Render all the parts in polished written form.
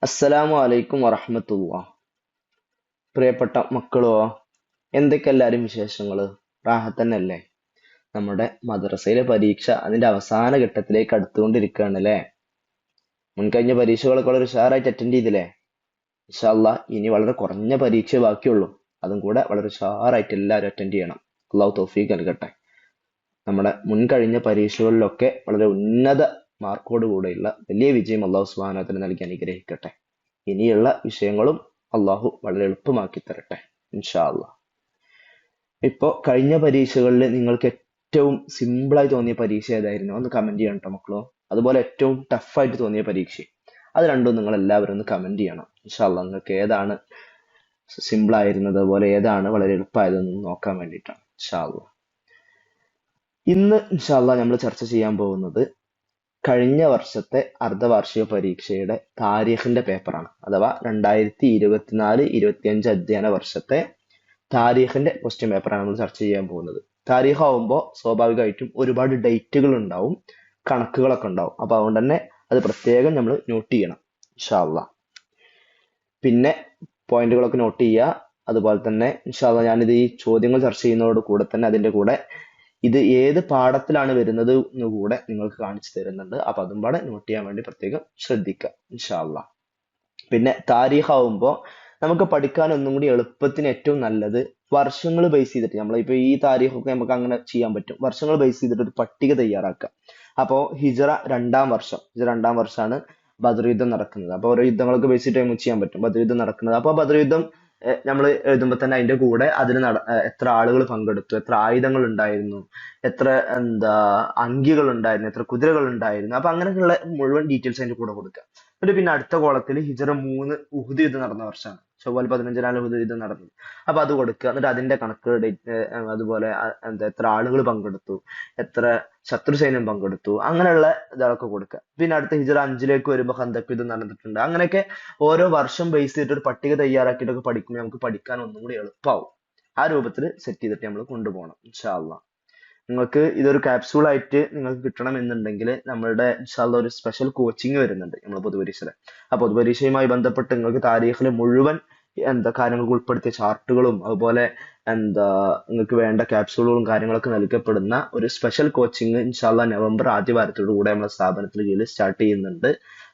അസ്സലാമു അലൈക്കും വറഹ്മത്തുള്ളാഹ്. പ്രിയപ്പെട്ട മക്കളോ, എന്തൊക്കെ എല്ലാരും വിശേഷങ്ങള്? റാഹത്തന്നല്ലേ? നമ്മുടെ മദ്രസയിലെ പരീക്ഷ അതിന്റെ അവസാന ഘട്ടത്തിലേക്ക് അടുത്തുകൊണ്ടിരിക്കുകയാണ് അല്ലേ? മുൻകഴിഞ്ഞ പരീക്ഷകളൊക്കെ വളരെ ഉഷാറായിട്ട് അറ്റൻഡ് ചെയ്തില്ലേ? ഇൻഷാ അല്ലാഹ് ഇനി വളരെ കുറഞ്ഞ പരീക്ഷ ബാക്കിയുള്ളൂ. അതും കൂടെ വളരെ ഉഷാറായിട്ട് എല്ലാവരും അറ്റൻഡ് ചെയ്യണം. അള്ളാഹു തൗഫീഖ് നൽകട്ടെ. നമ്മുടെ മുൻകഴിഞ്ഞ പരീക്ഷകളിലൊക്കെ വളരെ ഉന്നത മാർക്കോട് കൂടെയുള്ള വലിയ വിജയം അള്ളാഹു സുബ്ഹാനഹു വ തആല നൽകി അനുഗ്രഹിക്കട്ടെ. ഇനിയുള്ള വിഷയങ്ങളും അള്ളാഹു വളരെ എളുപ്പമാക്കി തരട്ടെ ഇൻഷാ അള്ളാഹ്. ഇപ്പോ കഴിഞ്ഞ പരീക്ഷകളിൽ നിങ്ങൾക്ക് ഏറ്റവും സിമ്പിളായി തോന്നിയ പരീക്ഷ ഏതായിരുന്നു? ഒന്ന് കമന്റ് ചെയ്യണം കേട്ടോ മക്കളോ. അതുപോലെ ഏറ്റവും ടഫായിട്ട് തോന്നിയ പരീക്ഷ, അത് രണ്ടും നിങ്ങൾ എല്ലാവരും ഒന്ന് കമന്റ് ചെയ്യണം ഇൻഷാ അള്ളാഹ്. നിങ്ങൾക്ക് ഏതാണ് സിമ്പിൾ ആയിരുന്നത്, അതുപോലെ ഏതാണ് വളരെ എളുപ്പമായതെന്ന് നോക്കാൻ വേണ്ടിയിട്ടാണ് ഇൻഷാ അള്ളാഹ്. ഇന്ന് ഇൻഷാ അള്ളാഹ് നമ്മൾ ചർച്ച ചെയ്യാൻ പോകുന്നത് കഴിഞ്ഞ വർഷത്തെ അർദ്ധവാർഷിക പരീക്ഷയുടെ താരീഖിന്റെ പേപ്പറാണ്. അഥവാ 2024-25 അധ്യയന വർഷത്തെ താരീഖിന്റെ ക്വസ്റ്റ്യൻ പേപ്പറാണ് നമ്മൾ ചർച്ച ചെയ്യാൻ പോകുന്നത്. താരീഖ് ആവുമ്പോൾ സ്വാഭാവികമായിട്ടും ഒരുപാട് ഡേറ്റുകൾ ഉണ്ടാവും, കണക്കുകളൊക്കെ ഉണ്ടാവും. അപ്പൊ അതുകൊണ്ട് തന്നെ അത് പ്രത്യേകം നമ്മൾ നോട്ട് ചെയ്യണം ഇൻഷാ അള്ളാഹ്. പിന്നെ പോയിന്റുകളൊക്കെ നോട്ട് ചെയ്യുക. അതുപോലെ തന്നെ ഇൻഷാ അള്ളാഹ് ഞാനിത് ഈ ചോദ്യങ്ങൾ ചർച്ച ചെയ്യുന്നതോട് കൂടെ തന്നെ അതിന്റെ കൂടെ ഇത് ഏത് പാഠത്തിലാണ് വരുന്നത് എന്ന് കൂടെ നിങ്ങൾക്ക് കാണിച്ചു തരുന്നുണ്ട്. അപ്പൊ അതും പാടെ നോട്ട് ചെയ്യാൻ വേണ്ടി പ്രത്യേകം ശ്രദ്ധിക്കുക ഇൻഷാ അള്ളാഹ്. പിന്നെ താരീഖ് ആവുമ്പോൾ നമുക്ക് പഠിക്കാൻ ഒന്നും കൂടി എളുപ്പത്തിന് ഏറ്റവും നല്ലത് വർഷങ്ങൾ ബേസ് ചെയ്തിട്ട്, നമ്മളിപ്പോ ഈ താരീഖൊക്കെ നമുക്ക് അങ്ങനെ ചെയ്യാൻ പറ്റും. വർഷങ്ങൾ ബേസ് ചെയ്തിട്ട് ഒരു പട്ടിക തയ്യാറാക്കുക. അപ്പോ ഹിജറ രണ്ടാം വർഷമാണ് ബദർ യുദ്ധം നടക്കുന്നത്. അപ്പൊ ഓരോ യുദ്ധങ്ങളൊക്കെ ബേസ് ചെയ്തിട്ട് നമുക്ക് ചെയ്യാൻ പറ്റും. ബദർ യുദ്ധം നടക്കുന്നത്, അപ്പൊ ബദർ യുദ്ധം നമ്മൾ എഴുതുമ്പോൾ തന്നെ അതിന്റെ കൂടെ അതിന് എത്ര ആളുകൾ പങ്കെടുത്തു, എത്ര ആയുധങ്ങൾ ഉണ്ടായിരുന്നു, എത്ര അങ്കികൾ ഉണ്ടായിരുന്നു, എത്ര കുതിരകൾ ഉണ്ടായിരുന്നു, അപ്പൊ അങ്ങനെയൊക്കെയുള്ള മുഴുവൻ ഡീറ്റെയിൽസ് അതിന്റെ കൂടെ കൊടുക്കുക. എന്നിട്ട് പിന്നെ അടുത്ത കോളത്തിൽ ഹിജറ 3 ഉഹുദ് യുദ്ധം നടന്ന വർഷമാണ്. ചൊവ്വാൽ 15-നാണ് ഉഹുദ് യുദ്ധം നടന്നത്. അപ്പൊ അത് കൊടുക്കുക. എന്നിട്ട് അതിന്റെ കണക്ക് ഡേറ്റ്, അതുപോലെ എത്ര ആളുകൾ പങ്കെടുത്തു, എത്ര ശത്രു സൈന്യം പങ്കെടുത്തു, അങ്ങനെയുള്ള ഇതൊക്കെ കൊടുക്കുക. പിന്നെ അടുത്ത ഹിജറ 5 വരുമ്പോൾ ഖന്തക് യുദ്ധം നടന്നിട്ടുണ്ട്. അങ്ങനെയൊക്കെ ഓരോ വർഷം ബേസ് ചെയ്തിട്ട് ഒരു പട്ടിക തയ്യാറാക്കിയിട്ടൊക്കെ പഠിക്കുമ്പോൾ നമുക്ക് പഠിക്കാൻ ഒന്നും കൂടി എളുപ്പമാവും. ആ രൂപത്തിൽ സെറ്റ് ചെയ്തിട്ട് നമ്മൾ കൊണ്ടുപോകണം ഇൻഷാ അള്ളാഹ്. നിങ്ങൾക്ക് ഇതൊരു ക്യാപ്സ്യൂൾ ആയിട്ട് നിങ്ങൾക്ക് കിട്ടണം എന്നുണ്ടെങ്കിൽ നമ്മളുടെ ഇൻഷാ അള്ളാഹ് ഒരു സ്പെഷ്യൽ കോച്ചിങ് വരുന്നുണ്ട് നമ്മൾ പൊതുപരീക്ഷയിൽ. ആ പൊതുപരീക്ഷയുമായി ബന്ധപ്പെട്ട് നിങ്ങൾക്ക് താരീഖിലെ മുഴുവൻ കാര്യങ്ങൾക്ക് ഉൾപ്പെടുത്തിയ ചാർട്ടുകളും അതുപോലെ നിങ്ങൾക്ക് വേണ്ട ക്യാപ്സ്യൂളുകളും കാര്യങ്ങളൊക്കെ നൽകപ്പെടുന്ന ഒരു സ്പെഷ്യൽ കോച്ചിങ് ഇൻഷാ അള്ളാഹ് നവംബർ ആദ്യ വാരത്തോടു കൂടെ നമ്മുടെ സ്ഥാപനത്തിന് കീഴിൽ സ്റ്റാർട്ട് ചെയ്യുന്നുണ്ട്.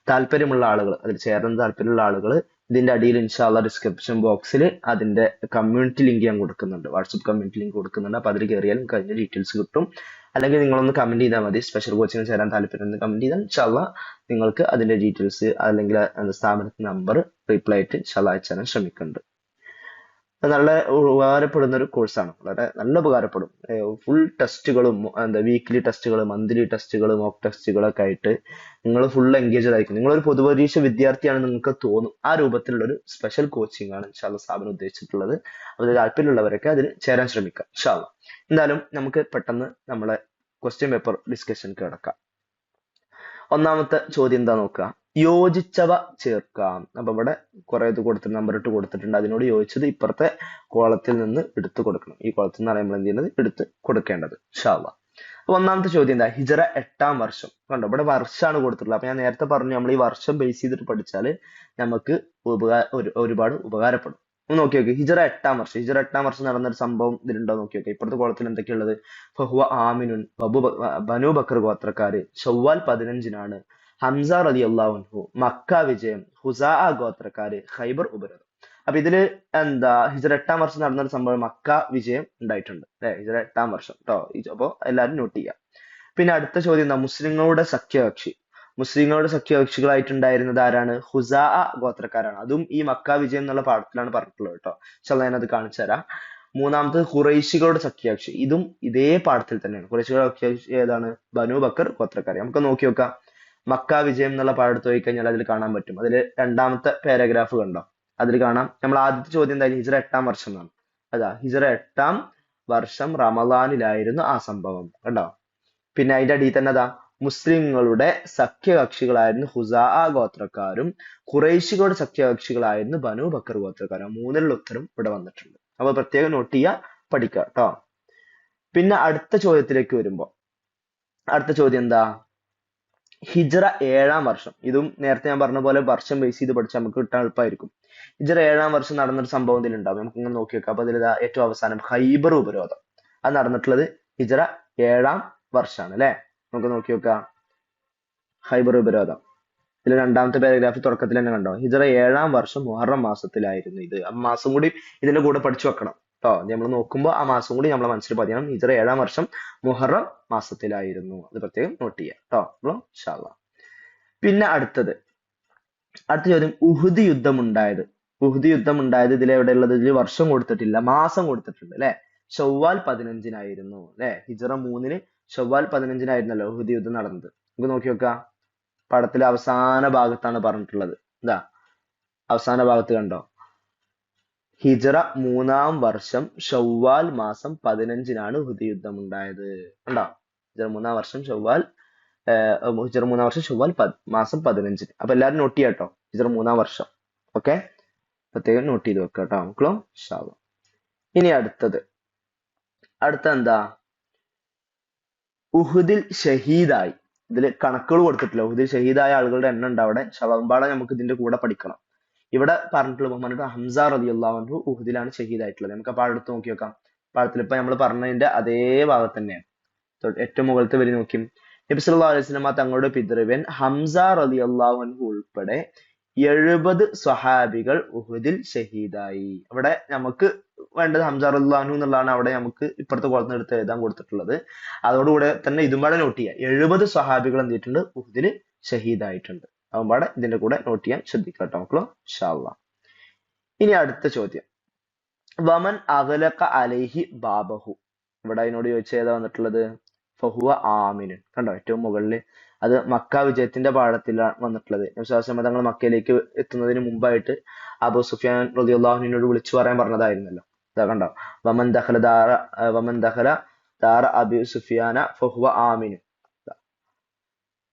താല്പര്യമുള്ള ആളുകൾ, അതിൽ ചേരാൻ താല്പര്യമുള്ള ആളുകൾ ഇതിന്റെ അടിയിൽ ഇൻഷാ അള്ളാഹ് ഡിസ്ക്രിപ്ഷൻ ബോക്സിൽ അതിന്റെ കമ്മ്യൂണിറ്റി ലിങ്ക് ഞാൻ കൊടുക്കുന്നുണ്ട്, വാട്സപ്പ് കമ്മ്യൂണിറ്റി ലിങ്ക് കൊടുക്കുന്നുണ്ട്. അപ്പൊ അതിൽ കയറിയാൽ നിങ്ങൾക്ക് അതിന്റെ ഡീറ്റെയിൽസ് കിട്ടും. അല്ലെങ്കിൽ നിങ്ങളൊന്ന് കമന്റ് ചെയ്താൽ മതി, സ്പെഷ്യൽ കോച്ചിങ് ചേരാൻ താല്പര്യം കമന്റ് ചെയ്താൽ ഇൻഷാ അള്ളാഹ് നിങ്ങൾക്ക് അതിന്റെ ഡീറ്റെയിൽസ് അല്ലെങ്കിൽ സ്ഥാപനത്തിന്റെ നമ്പർ റീപ്ലൈ ആയിട്ട് ഇൻഷാ അള്ളാഹ് അയച്ചു തരാൻ ശ്രമിക്കുന്നുണ്ട്. അത് നല്ല ഉപകാരപ്പെടുന്ന ഒരു കോഴ്സാണ്, വളരെ നല്ല ഉപകാരപ്പെടും. ഫുൾ ടെസ്റ്റുകളും വീക്ക്ലി ടെസ്റ്റുകൾ, മന്ത്ലി ടെസ്റ്റുകൾ, മോക്ക് ടെസ്റ്റുകളൊക്കെ ആയിട്ട് നിങ്ങൾ ഫുൾ എൻഗേജഡ് ആയിരിക്കും. നിങ്ങളൊരു പൊതുപരീക്ഷ വിദ്യാർത്ഥിയാണെന്ന് നിങ്ങൾക്ക് തോന്നും. ആ രൂപത്തിലുള്ള ഒരു സ്പെഷ്യൽ കോച്ചിങ് ആണ് ഇൻഷാ അള്ളാഹ് സ്ഥാപനം ഉദ്ദേശിച്ചിട്ടുള്ളത്. അതിൽ താല്പര്യമുള്ളവരൊക്കെ അതിന് ചേരാൻ ശ്രമിക്കാം ഇൻഷാ അള്ളാഹ്. എന്തായാലും നമുക്ക് പെട്ടെന്ന് നമ്മളെ ക്വസ്റ്റ്യൻ പേപ്പർ ഡിസ്കഷൻ കിടക്കാം. ഒന്നാമത്തെ ചോദ്യം എന്താ നോക്കുക, യോജിച്ചവ ചേർക്കാം. അപ്പൊ ഇവിടെ കുറെ ഇത് കൊടുത്തിട്ട് നമ്പർ ഇട്ട് കൊടുത്തിട്ടുണ്ട്. അതിനോട് യോജിച്ചത് ഇപ്പുറത്തെ കോളത്തിൽ നിന്ന് എടുത്തു കൊടുക്കണം. ഈ കോളത്തിൽ നിന്നാണ് നമ്മൾ എന്ത് ചെയ്യുന്നത്, എടുത്ത് കൊടുക്കേണ്ടത് ഇൻഷാ അള്ളാഹ്. അപ്പൊ ഒന്നാമത്തെ ചോദ്യം എന്താ, ഹിജറ 8-ാം വർഷം. കണ്ടോ, ഇവിടെ വർഷമാണ് കൊടുത്തിട്ടുള്ളത്. അപ്പൊ ഞാൻ നേരത്തെ പറഞ്ഞു, നമ്മൾ ഈ വർഷം ബേസ് ചെയ്തിട്ട് പഠിച്ചാൽ നമുക്ക് ഒരുപാട് ഉപകാരപ്പെടും. ഒന്ന് നോക്കി നോക്കി, ഹിജറ 8-ാം വർഷം. ഹിജറ 8-ാം വർഷം നടന്ന ഒരു സംഭവം ഇതിലുണ്ടോ നോക്കി നോക്കി. ഇപ്പുറത്തെ കോളത്തിൽ എന്തൊക്കെയുള്ളത്, ഫഹുവ ആമിനുൻ, ബനു ബക്കർ ഗോത്രക്കാര്, ഷവ്വാൽ 15-നാണ്, ഹംസ റളിയല്ലാഹു അൻഹു, മക്ക വിജയം, ഹുസാ ഗോത്രക്കാര്, ഖൈബർ ഉപരോധം. അപ്പൊ ഇതില് ഹിജറ 8-ാം വർഷം നടന്ന ഒരു സംഭവം, മക്ക വിജയം ഉണ്ടായിട്ടുണ്ട് അല്ലെ, ഹിജറ 8-ാം വർഷം കേട്ടോ. അപ്പൊ എല്ലാവരും നോട്ട് ചെയ്യാം. പിന്നെ അടുത്ത ചോദ്യം എന്താ, മുസ്ലിങ്ങളുടെ സഖ്യകക്ഷി. മുസ്ലിങ്ങളുടെ സഖ്യകക്ഷികളായിട്ടുണ്ടായിരുന്നത് ആരാണ്? ഹുസാ ഗോത്രക്കാരാണ്. അതും ഈ മക്ക വിജയം എന്നുള്ള പാഠത്തിലാണ് പറഞ്ഞിട്ടുള്ളത് കേട്ടോ. പക്ഷെ ഞാനത് കാണിച്ചു തരാം. മൂന്നാമത് ഖുറൈശികളുടെ സഖ്യകക്ഷി, ഇതും ഇതേ പാഠത്തിൽ തന്നെയാണ്. ഖുറൈശികളുടെ സഖ്യകക്ഷി ഏതാണ്? ബനു ബക്കർ ഗോത്രക്കാര്. നമുക്ക് നോക്കി നോക്കാം. മക്ക വിജയം എന്നുള്ള പാഠത്ത് പോയി കഴിഞ്ഞാൽ അതിൽ കാണാൻ പറ്റും. അതിൽ രണ്ടാമത്തെ പാരഗ്രാഫ് കണ്ടോ, അതിൽ കാണാം. നമ്മൾ ആദ്യത്തെ ചോദ്യം എന്തായാലും ഹിജറ 8-ാം വർഷം എന്നാണ്. അതാ ഹിജറ 8-ാം വർഷം റമദാനിലായിരുന്നു ആ സംഭവം കണ്ടോ. പിന്നെ അതിന്റെ അടിയിൽ തന്നെ അതാ, മുസ്ലിങ്ങളുടെ സഖ്യകക്ഷികളായിരുന്നു ഹുസാ ഗോത്രക്കാരും ഖുറൈശികളുടെ സഖ്യകക്ഷികളായിരുന്നു ബനു ബക്കർ ഗോത്രക്കാരും. മൂന്നിലുള്ള ഉത്തരം ഇവിടെ വന്നിട്ടുണ്ട്. അപ്പൊ പ്രത്യേകം നോട്ട് ചെയ്യുക, പഠിക്കുക കേട്ടോ. പിന്നെ അടുത്ത ചോദ്യത്തിലേക്ക് വരുമ്പോ, അടുത്ത ചോദ്യം എന്താ, ഹിജ്റ 7-ാം വർഷം, ഇതും നേരത്തെ ഞാൻ പറഞ്ഞ പോലെ വർഷം ബേസ് ചെയ്ത് പഠിച്ചാൽ നമുക്ക് കിട്ടാൻ എളുപ്പമായിരിക്കും. ഹിജ്റ 7-ാം വർഷം നടന്നൊരു സംഭവം ഇതിലുണ്ടാവും, നമുക്ക് ഇങ്ങനെ നോക്കി വെക്കാം. അപ്പൊ അതിൽ ഏറ്റവും അവസാനം ഖൈബർ ഉപരോധം, അത് നടന്നിട്ടുള്ളത് ഹിജ്റ 7-ാം വർഷമാണ് അല്ലെ. നമുക്ക് നോക്കി വെക്കാം. ഖൈബർ ഉപരോധം ഇതിൽ രണ്ടാമത്തെ പാരഗ്രാഫ് തുടക്കത്തിൽ തന്നെ കണ്ടോ, ഹിജ്റ 7-ാം വർഷം മുഹറം മാസത്തിലായിരുന്നു ഇത്. ആ മാസം കൂടി ഇതിന്റെ കൂടെ പഠിച്ചു വെക്കണം കേട്ടോ. നമ്മൾ നോക്കുമ്പോൾ ആ മാസം കൂടി നമ്മളെ മനസ്സിൽ പതിയണം. ഹിജ്റ 7-ാം വർഷം മുഹറം മാസത്തിലായിരുന്നു, അത് പ്രത്യേകം നോട്ട് ചെയ്യാം കേട്ടോ. അപ്പോൾ ഇൻഷാ അല്ലാഹ്. പിന്നെ അടുത്ത ചോദ്യം, ഉഹുദ് യുദ്ധം ഉണ്ടായത്. ഉഹുദ് യുദ്ധം ഉണ്ടായത് ഇതിൽ എവിടെ ഉള്ളത്? ഇതിൽ വർഷം കൊടുത്തിട്ടില്ല, മാസം കൊടുത്തിട്ടുണ്ട് അല്ലെ. ഷവ്വാൽ 15-നായിരുന്നു അല്ലെ. ഹിജ്റ 3-ന് ഷവ്വാൽ 15-നായിരുന്നല്ലോ ഉഹുദ് യുദ്ധം നടന്നത്. നമുക്ക് നോക്കി വെക്കാം. പടത്തിലെ അവസാന ഭാഗത്താണ് പറഞ്ഞിട്ടുള്ളത്. എന്താ അവസാന ഭാഗത്ത് കണ്ടോ, ഹിജ്റ 3-ാം വർഷം ഷവ്വാൽ മാസം 15-നാണ് ഉഹുദ് യുദ്ധം ഉണ്ടായത്. കണ്ടോ, ഹിജ്റ 3-ാം വർഷം ഷവ്വാൽ മാസം 15-ന്. അപ്പൊ എല്ലാരും നോട്ട് ചെയ്യാട്ടോ, ഹിജ്റ 3-ാം വർഷം. ഓക്കെ, പ്രത്യേകം നോട്ട് ചെയ്ത് വെക്കാം കേട്ടോ മക്കളോ. ഇൻഷാ അല്ലാഹ്. ഇനി അടുത്ത എന്താ, ഉഹുദിൽ ഷഹീദായി. ഇതിൽ കണക്കുകൾ കൊടുത്തിട്ടില്ല, ഉഹുദിൽ ഷഹീദായ ആളുകളുടെ എണ്ണം ഉണ്ട് അവിടെ. ഷവമ്പാട നമുക്ക് ഇതിന്റെ കൂടെ പഠിക്കണം. ഇവിടെ പറഞ്ഞിട്ടുള്ള ബഹുമാനപ്പെട്ട ഹംസ റളിയല്ലാഹു അൻഹു ഉഹുദിലാണ് ഷഹീദായിട്ടുള്ളത്. നമുക്ക് ആ പാഠത്ത് നോക്കി വെക്കാം. പാഠത്തിൽ ഇപ്പൊ നമ്മൾ പറഞ്ഞതിന്റെ അതേ ഭാഗത്ത് തന്നെയാണ്. ഏറ്റവും മുകളിലത്തെ വരി നോക്കി, നബി സല്ലല്ലാഹു അലൈഹി വസല്ലമ തങ്ങളുടെ പിതൃവ്യൻ ഹംസ റളിയല്ലാഹു അൻഹു ഉൾപ്പെടെ 70 സ്വഹാബികൾ ഉഹുദിൽ ഷഹീദായി. അവിടെ നമുക്ക് വേണ്ടത് ഹംസ റളിയല്ലാഹു അൻഹു എന്നുള്ളതാണ്. അവിടെ നമുക്ക് ഇപ്പുറത്തെ കോളത്തിൽ എടുത്ത് എഴുതാൻ കൊടുത്തിട്ടുള്ളത്. അതോടുകൂടെ തന്നെ ഇതും പാടെ നോട്ട് ചെയ്യുക. 70 സ്വഹാബികൾ എന്ത് ചെയ്തിട്ടുണ്ട്? ഉഹുദിൽ ഷഹീദായിട്ടുണ്ട്. അതുമ്പാടെ ഇതിന്റെ കൂടെ നോട്ട് ചെയ്യാൻ ശ്രദ്ധിക്കുക കേട്ടോ മക്കളോ. ഇൻഷാ അല്ലാഹ്. ഇനി അടുത്ത ചോദ്യം, വമൻ അഗ്ലഖ അലൈഹി ബാബഹു. ഇവിടെ അതിനോട് ചോദിച്ച ഏതാ വന്നിട്ടുള്ളത്? ഫഹുവ ആമിനുൻ. കണ്ടോ ഏറ്റവും മുകളിൽ, അത് മക്ക വിജയത്തിന്റെ പാഠത്തിലാണ് വന്നിട്ടുള്ളത്. നബി സ്വല്ലല്ലാഹു അലൈഹി വസല്ലം തങ്ങൾ മക്കയിലേക്ക് എത്തുന്നതിന് മുമ്പായിട്ട് അബൂ സുഫിയാൻ റളിയല്ലാഹു അൻഹുവിനോട് വിളിച്ചു പറയാൻ പറഞ്ഞതായിരുന്നല്ലോ. ഇതാ കണ്ടോ, വമൻ ദഖല ദാറ അബി സുഫിയാന ഫഹുവ ആമിനുൻ,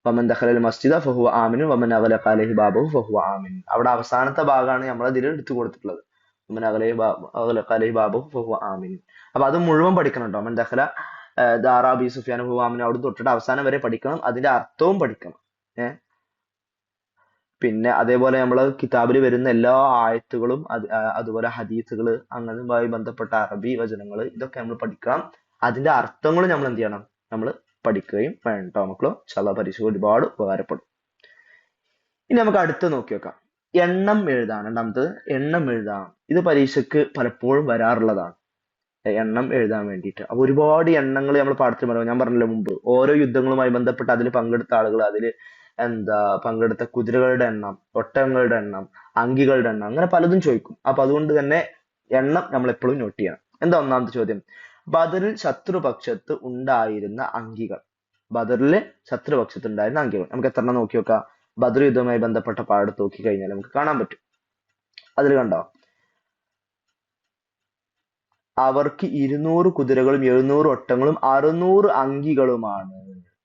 വമൻ ദഖലൽ മസ്ജിദ ഫഹുവ ആമിനുൻ വമൻ അഗ്ലഖ അലൈഹി ബാബഹു ഫഹുവ ആമിനുൻ. അവിടെ അവസാനത്തെ ഭാഗമാണ് നമ്മൾ ഇതിൽ എടുത്തു കൊടുത്തിട്ടുള്ളത്. വമൻ അഗ്ലഖ അലൈഹി ബാബഹു ഫഹുവ ആമിനുൻ. അപ്പൊ അത് മുഴുവൻ പഠിക്കണം കേട്ടോ. വമൻ ദഖല ദാറ അബി സുഫിയാന ഫഹുവ ആമിനുൻ അവിടെ തൊട്ടിട്ട് അവസാനം വരെ പഠിക്കണം, അതിന്റെ അർത്ഥവും പഠിക്കണം. പിന്നെ അതേപോലെ നമ്മൾ കിതാബിൽ വരുന്ന എല്ലാ ആയത്തുകളും അതുപോലെ ഹദീസുകൾ, അങ്ങനെയുമായി ബന്ധപ്പെട്ട അറബി വചനങ്ങൾ, ഇതൊക്കെ നമ്മൾ പഠിക്കണം. അതിന്റെ അർത്ഥങ്ങളും നമ്മൾ എന്ത് ചെയ്യണം? നമ്മൾ പഠിക്കുകയും വേണം കേട്ടോ മക്കളോ. ഇൻഷാ അല്ലാഹ് പരീക്ഷ ഒരുപാട് ഉപകാരപ്പെടും. ഇനി നമുക്ക് അടുത്ത് നോക്കി വെക്കാം. എണ്ണം എഴുതാൻ. രണ്ടാമത്തത് എണ്ണം എഴുതാം. ഇത് പരീക്ഷയ്ക്ക് പലപ്പോഴും വരാറുള്ളതാണ്, എണ്ണം എഴുതാൻ വേണ്ടിയിട്ട്. അപ്പൊ ഒരുപാട് എണ്ണങ്ങൾ നമ്മൾ പാഠത്തിൽ പറയാം. ഞാൻ പറഞ്ഞല്ലോ മുമ്പ്, ഓരോ യുദ്ധങ്ങളുമായി ബന്ധപ്പെട്ട് അതിൽ പങ്കെടുത്ത ആളുകൾ, അതിൽ പങ്കെടുത്ത കുതിരകളുടെ എണ്ണം, ഒട്ടകങ്ങളുടെ എണ്ണം, അങ്കികളുടെ എണ്ണം, അങ്ങനെ പലതും ചോദിക്കും. അപ്പൊ അതുകൊണ്ട് തന്നെ എണ്ണം നമ്മൾ എപ്പോഴും നോട്ട് ചെയ്യണം. എന്താ ഒന്നാമത്തെ ചോദ്യം? ബദറിൽ ശത്രുപക്ഷത്ത് ഉണ്ടായിരുന്ന അങ്കികൾ. ബദറിൽ ശത്രുപക്ഷത്ത് ഉണ്ടായിരുന്ന അങ്കികൾ നമുക്ക് എത്ര എണ്ണം നോക്കി വെക്കാം? ബദർ യുദ്ധവുമായി ബന്ധപ്പെട്ട പാഠത്ത് നോക്കി കഴിഞ്ഞാൽ നമുക്ക് കാണാൻ പറ്റും. അതിൽ കണ്ടോ, അവർക്ക് 200 കുതിരകളും 700 ഒട്ടങ്ങളും 600 അങ്കികളുമാണ്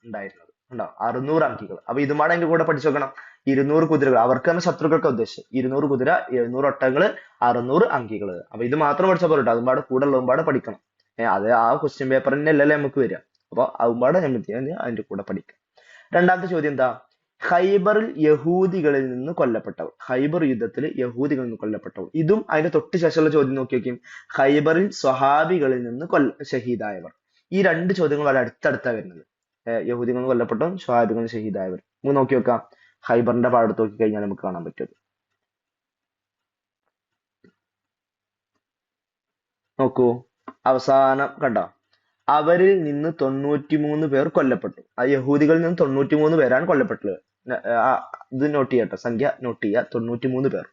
ഉണ്ടായിരുന്നത്. ഉണ്ടോ, 600 അങ്കികൾ. അപ്പൊ ഇതുമാണ് അതിന്റെ കൂടെ പഠിച്ചു വെക്കണം. 200 കുതിരകൾ, അവർക്ക് തന്നെ ശത്രുക്കൾക്ക് ഉദ്ദേശിച്ചത്. 200 കുതിര, 700 ഒട്ടകങ്ങള്, 600 അങ്കികള്. അപ്പൊ ഇത് മാത്രം പഠിച്ചാൽ പോരട്ടോ, അതുമ്പാടെ കൂടെ ഉള്ളതുമ്പാടെ പഠിക്കണം. അത് ആ ക്വസ്റ്റ്യൻ പേപ്പർ തന്നെ അല്ലല്ലേ നമുക്ക് വരിക. അപ്പൊ അതുമ്പാടെ അതിന്റെ കൂടെ പഠിക്കാം. രണ്ടാമത്തെ ചോദ്യം എന്താ? ഖൈബറിൽ യഹൂദികളിൽ നിന്ന് കൊല്ലപ്പെട്ടവർ. ഖൈബർ യുദ്ധത്തിൽ യഹൂദികളിൽ നിന്ന് കൊല്ലപ്പെട്ടവർ. ഇതും അതിന്റെ തൊട്ട് ശേഷമുള്ള ചോദ്യം നോക്കി വെക്കും. ഖൈബറിൽ സ്വഹാബികളിൽ നിന്ന് ഷഹീദായവർ. ഈ രണ്ട് ചോദ്യങ്ങൾ വളരെ അടുത്തടുത്താണ് വരുന്നത്. യഹൂദികൾ കൊല്ലപ്പെട്ടവരും സ്വഹാബികൾ ഷഹീദായവർ. നമുക്ക് നോക്കി വെക്കാം. ഖൈബറിന്റെ പാടത്ത് നോക്കി കഴിഞ്ഞാൽ നമുക്ക് കാണാൻ പറ്റും. നോക്കൂ, അവസാനം കണ്ടോ, അവരിൽ നിന്ന് 93 പേർ കൊല്ലപ്പെട്ടു. ആ യഹൂദികളിൽ നിന്ന് 93 പേരാണ് കൊല്ലപ്പെട്ടത്. ഇത് നോട്ട് ചെയ്യട്ടെ, സംഖ്യ നോട്ട് ചെയ്യുക, 93 പേർ.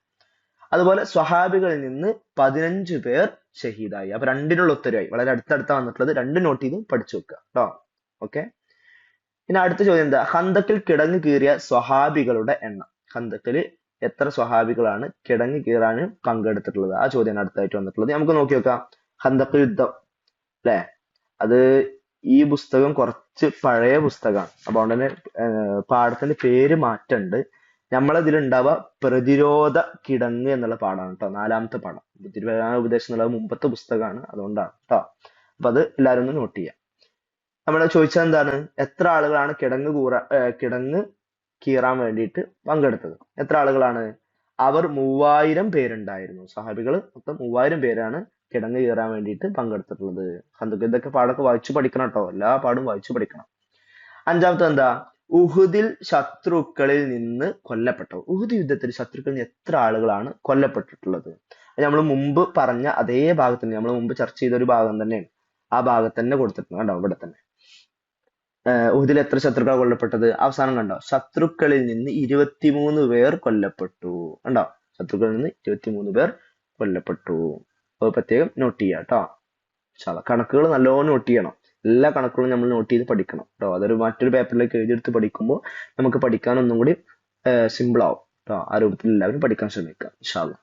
അതുപോലെ സ്വഹാബികളിൽ നിന്ന് 15 പേർ ഷഹീദായി. അപ്പൊ രണ്ടിനുള്ള ഉത്തരവായി, വളരെ അടുത്തടുത്ത വന്നിട്ടുള്ളത്. രണ്ടും നോട്ട് ചെയ്ത് പഠിച്ചു വെക്കുക കേട്ടോ. ഓക്കെ. പിന്നെ അടുത്ത ചോദ്യം എന്താ? ഖന്തക്കിൽ കിടങ്ങ് കീറിയ സ്വഹാബികളുടെ എണ്ണം. ഖന്തക്കിൽ എത്ര സ്വഹാബികളാണ് കിടങ്ങ് കീറാൻ പങ്കെടുത്തിട്ടുള്ളത്? ആ ചോദ്യമാണ് അടുത്തായിട്ട് വന്നിട്ടുള്ളത്. നമുക്ക് നോക്കി വെക്കാം. ഖന്തക്ക് യുദ്ധം അല്ലെ, അത് ഈ പുസ്തകം കുറച്ച് പഴയ പുസ്തകമാണ്. അപ്പൊ അതുകൊണ്ട് തന്നെ പാഠത്തിന്റെ പേര് മാറ്റുണ്ട്. നമ്മളതിലുണ്ടാവുക പ്രതിരോധ കിടങ്ങ് എന്നുള്ള പാഠമാണ് കേട്ടോ, 4ാമത്തെ പാഠം. തിരുവല്ലാ ഉപദേശം എന്നുള്ളത് മുമ്പത്തെ പുസ്തകമാണ്, അതുകൊണ്ടാണ് കേട്ടോ. അപ്പൊ അത് എല്ലാവരും ഒന്ന് നോട്ട് ചെയ്യാം. നമ്മൾ ചോദിച്ചത് എന്താണ്? എത്ര ആളുകളാണ് കിടങ്ങ് കീറാൻ വേണ്ടിയിട്ട് പങ്കെടുത്തത്. എത്ര ആളുകളാണ്? അവർ 3000 പേരുണ്ടായിരുന്നു. സഹാബികൾ മൊത്തം 3000 പേരാണ് കിടങ്ങ് കീറാൻ വേണ്ടിയിട്ട് പങ്കെടുത്തിട്ടുള്ളത്. ഖന്തക്ക് ഇതൊക്കെ പാടൊക്കെ വായിച്ചു പഠിക്കണം കേട്ടോ, എല്ലാ പാടും വായിച്ചു പഠിക്കണം. അഞ്ചാമത്തെ എന്താ? ഉഹുദിൽ ശത്രുക്കളിൽ നിന്ന് കൊല്ലപ്പെട്ടവർ. ഉഹുദ് യുദ്ധത്തിൽ ശത്രുക്കളിൽ നിന്ന് എത്ര ആളുകളാണ് കൊല്ലപ്പെട്ടിട്ടുള്ളത്? നമ്മൾ മുമ്പ് പറഞ്ഞ അതേ ഭാഗത്ത് തന്നെ, നമ്മൾ മുമ്പ് ചർച്ച ചെയ്ത ഒരു ഭാഗം തന്നെയാണ്. ആ ഭാഗത്ത് തന്നെ കൊടുത്തിട്ടുണ്ട് കണ്ടോ, ഇവിടെ തന്നെ. ഉഹുദിൽ എത്ര ശത്രുക്കൾ കൊല്ലപ്പെട്ടത്? അവസാനം കണ്ടോ, ശത്രുക്കളിൽ നിന്ന് 23 പേർ കൊല്ലപ്പെട്ടു. കണ്ടോ, ശത്രുക്കളിൽ നിന്ന് 23 പേർ കൊല്ലപ്പെട്ടു. അപ്പൊ പ്രത്യേകം നോട്ട് ചെയ്യാം കേട്ടോ. കണക്കുകൾ നല്ലോണം നോട്ട് ചെയ്യണം. എല്ലാ കണക്കുകളും നമ്മൾ നോട്ട് ചെയ്ത് പഠിക്കണം കേട്ടോ. അതൊരു മറ്റൊരു പേപ്പറിലേക്ക് എഴുതിയെടുത്ത് പഠിക്കുമ്പോൾ നമുക്ക് പഠിക്കാൻ ഒന്നും കൂടി സിമ്പിൾ ആവും കേട്ടോ. ആ രൂപത്തിൽ എല്ലാവരും പഠിക്കാൻ ശ്രമിക്കാം ഇൻഷാ അല്ലാഹ്.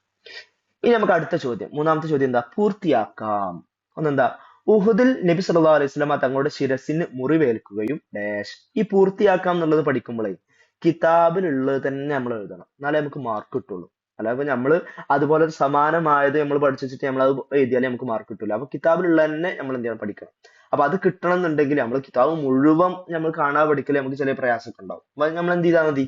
ഇനി നമുക്ക് അടുത്ത ചോദ്യം, മൂന്നാമത്തെ ചോദ്യം എന്താ? പൂർത്തിയാക്കാം. ഒന്നെന്താ? ഉഹുദിൽ നബി സല്ലല്ലാഹു അലൈഹി വസല്ലമ തങ്ങളുടെ ശിരസിന് മുറിവേൽക്കുകയും ഡാഷ്. ഈ പൂർത്തിയാക്കാം എന്നുള്ളത് പഠിക്കുമ്പോഴേ കിതാബിലുള്ളത് തന്നെ നമ്മൾ എഴുതണം, എന്നാലേ നമുക്ക് മാർക്ക് കിട്ടുള്ളൂ. അല്ലാതെ നമ്മള് അതുപോലെ സമാനമായത് നമ്മൾ പഠിച്ചിട്ട് നമ്മൾ അത് എഴുതിയാലേ നമുക്ക് മാർക്ക് കിട്ടില്ല. അപ്പൊ കിതാബിലുള്ള തന്നെ നമ്മൾ എന്ത് ചെയ്യണം? പഠിക്കണം. അപ്പൊ അത് കിട്ടണം എന്നുണ്ടെങ്കിൽ നമ്മൾ കിതാബ് മുഴുവൻ നമ്മൾ കാണാതെ പഠിക്കല് നമുക്ക് ചെറിയ പ്രയാസമൊക്കെ ഉണ്ടാവും. അപ്പൊ നമ്മൾ എന്ത് ചെയ്താൽ മതി?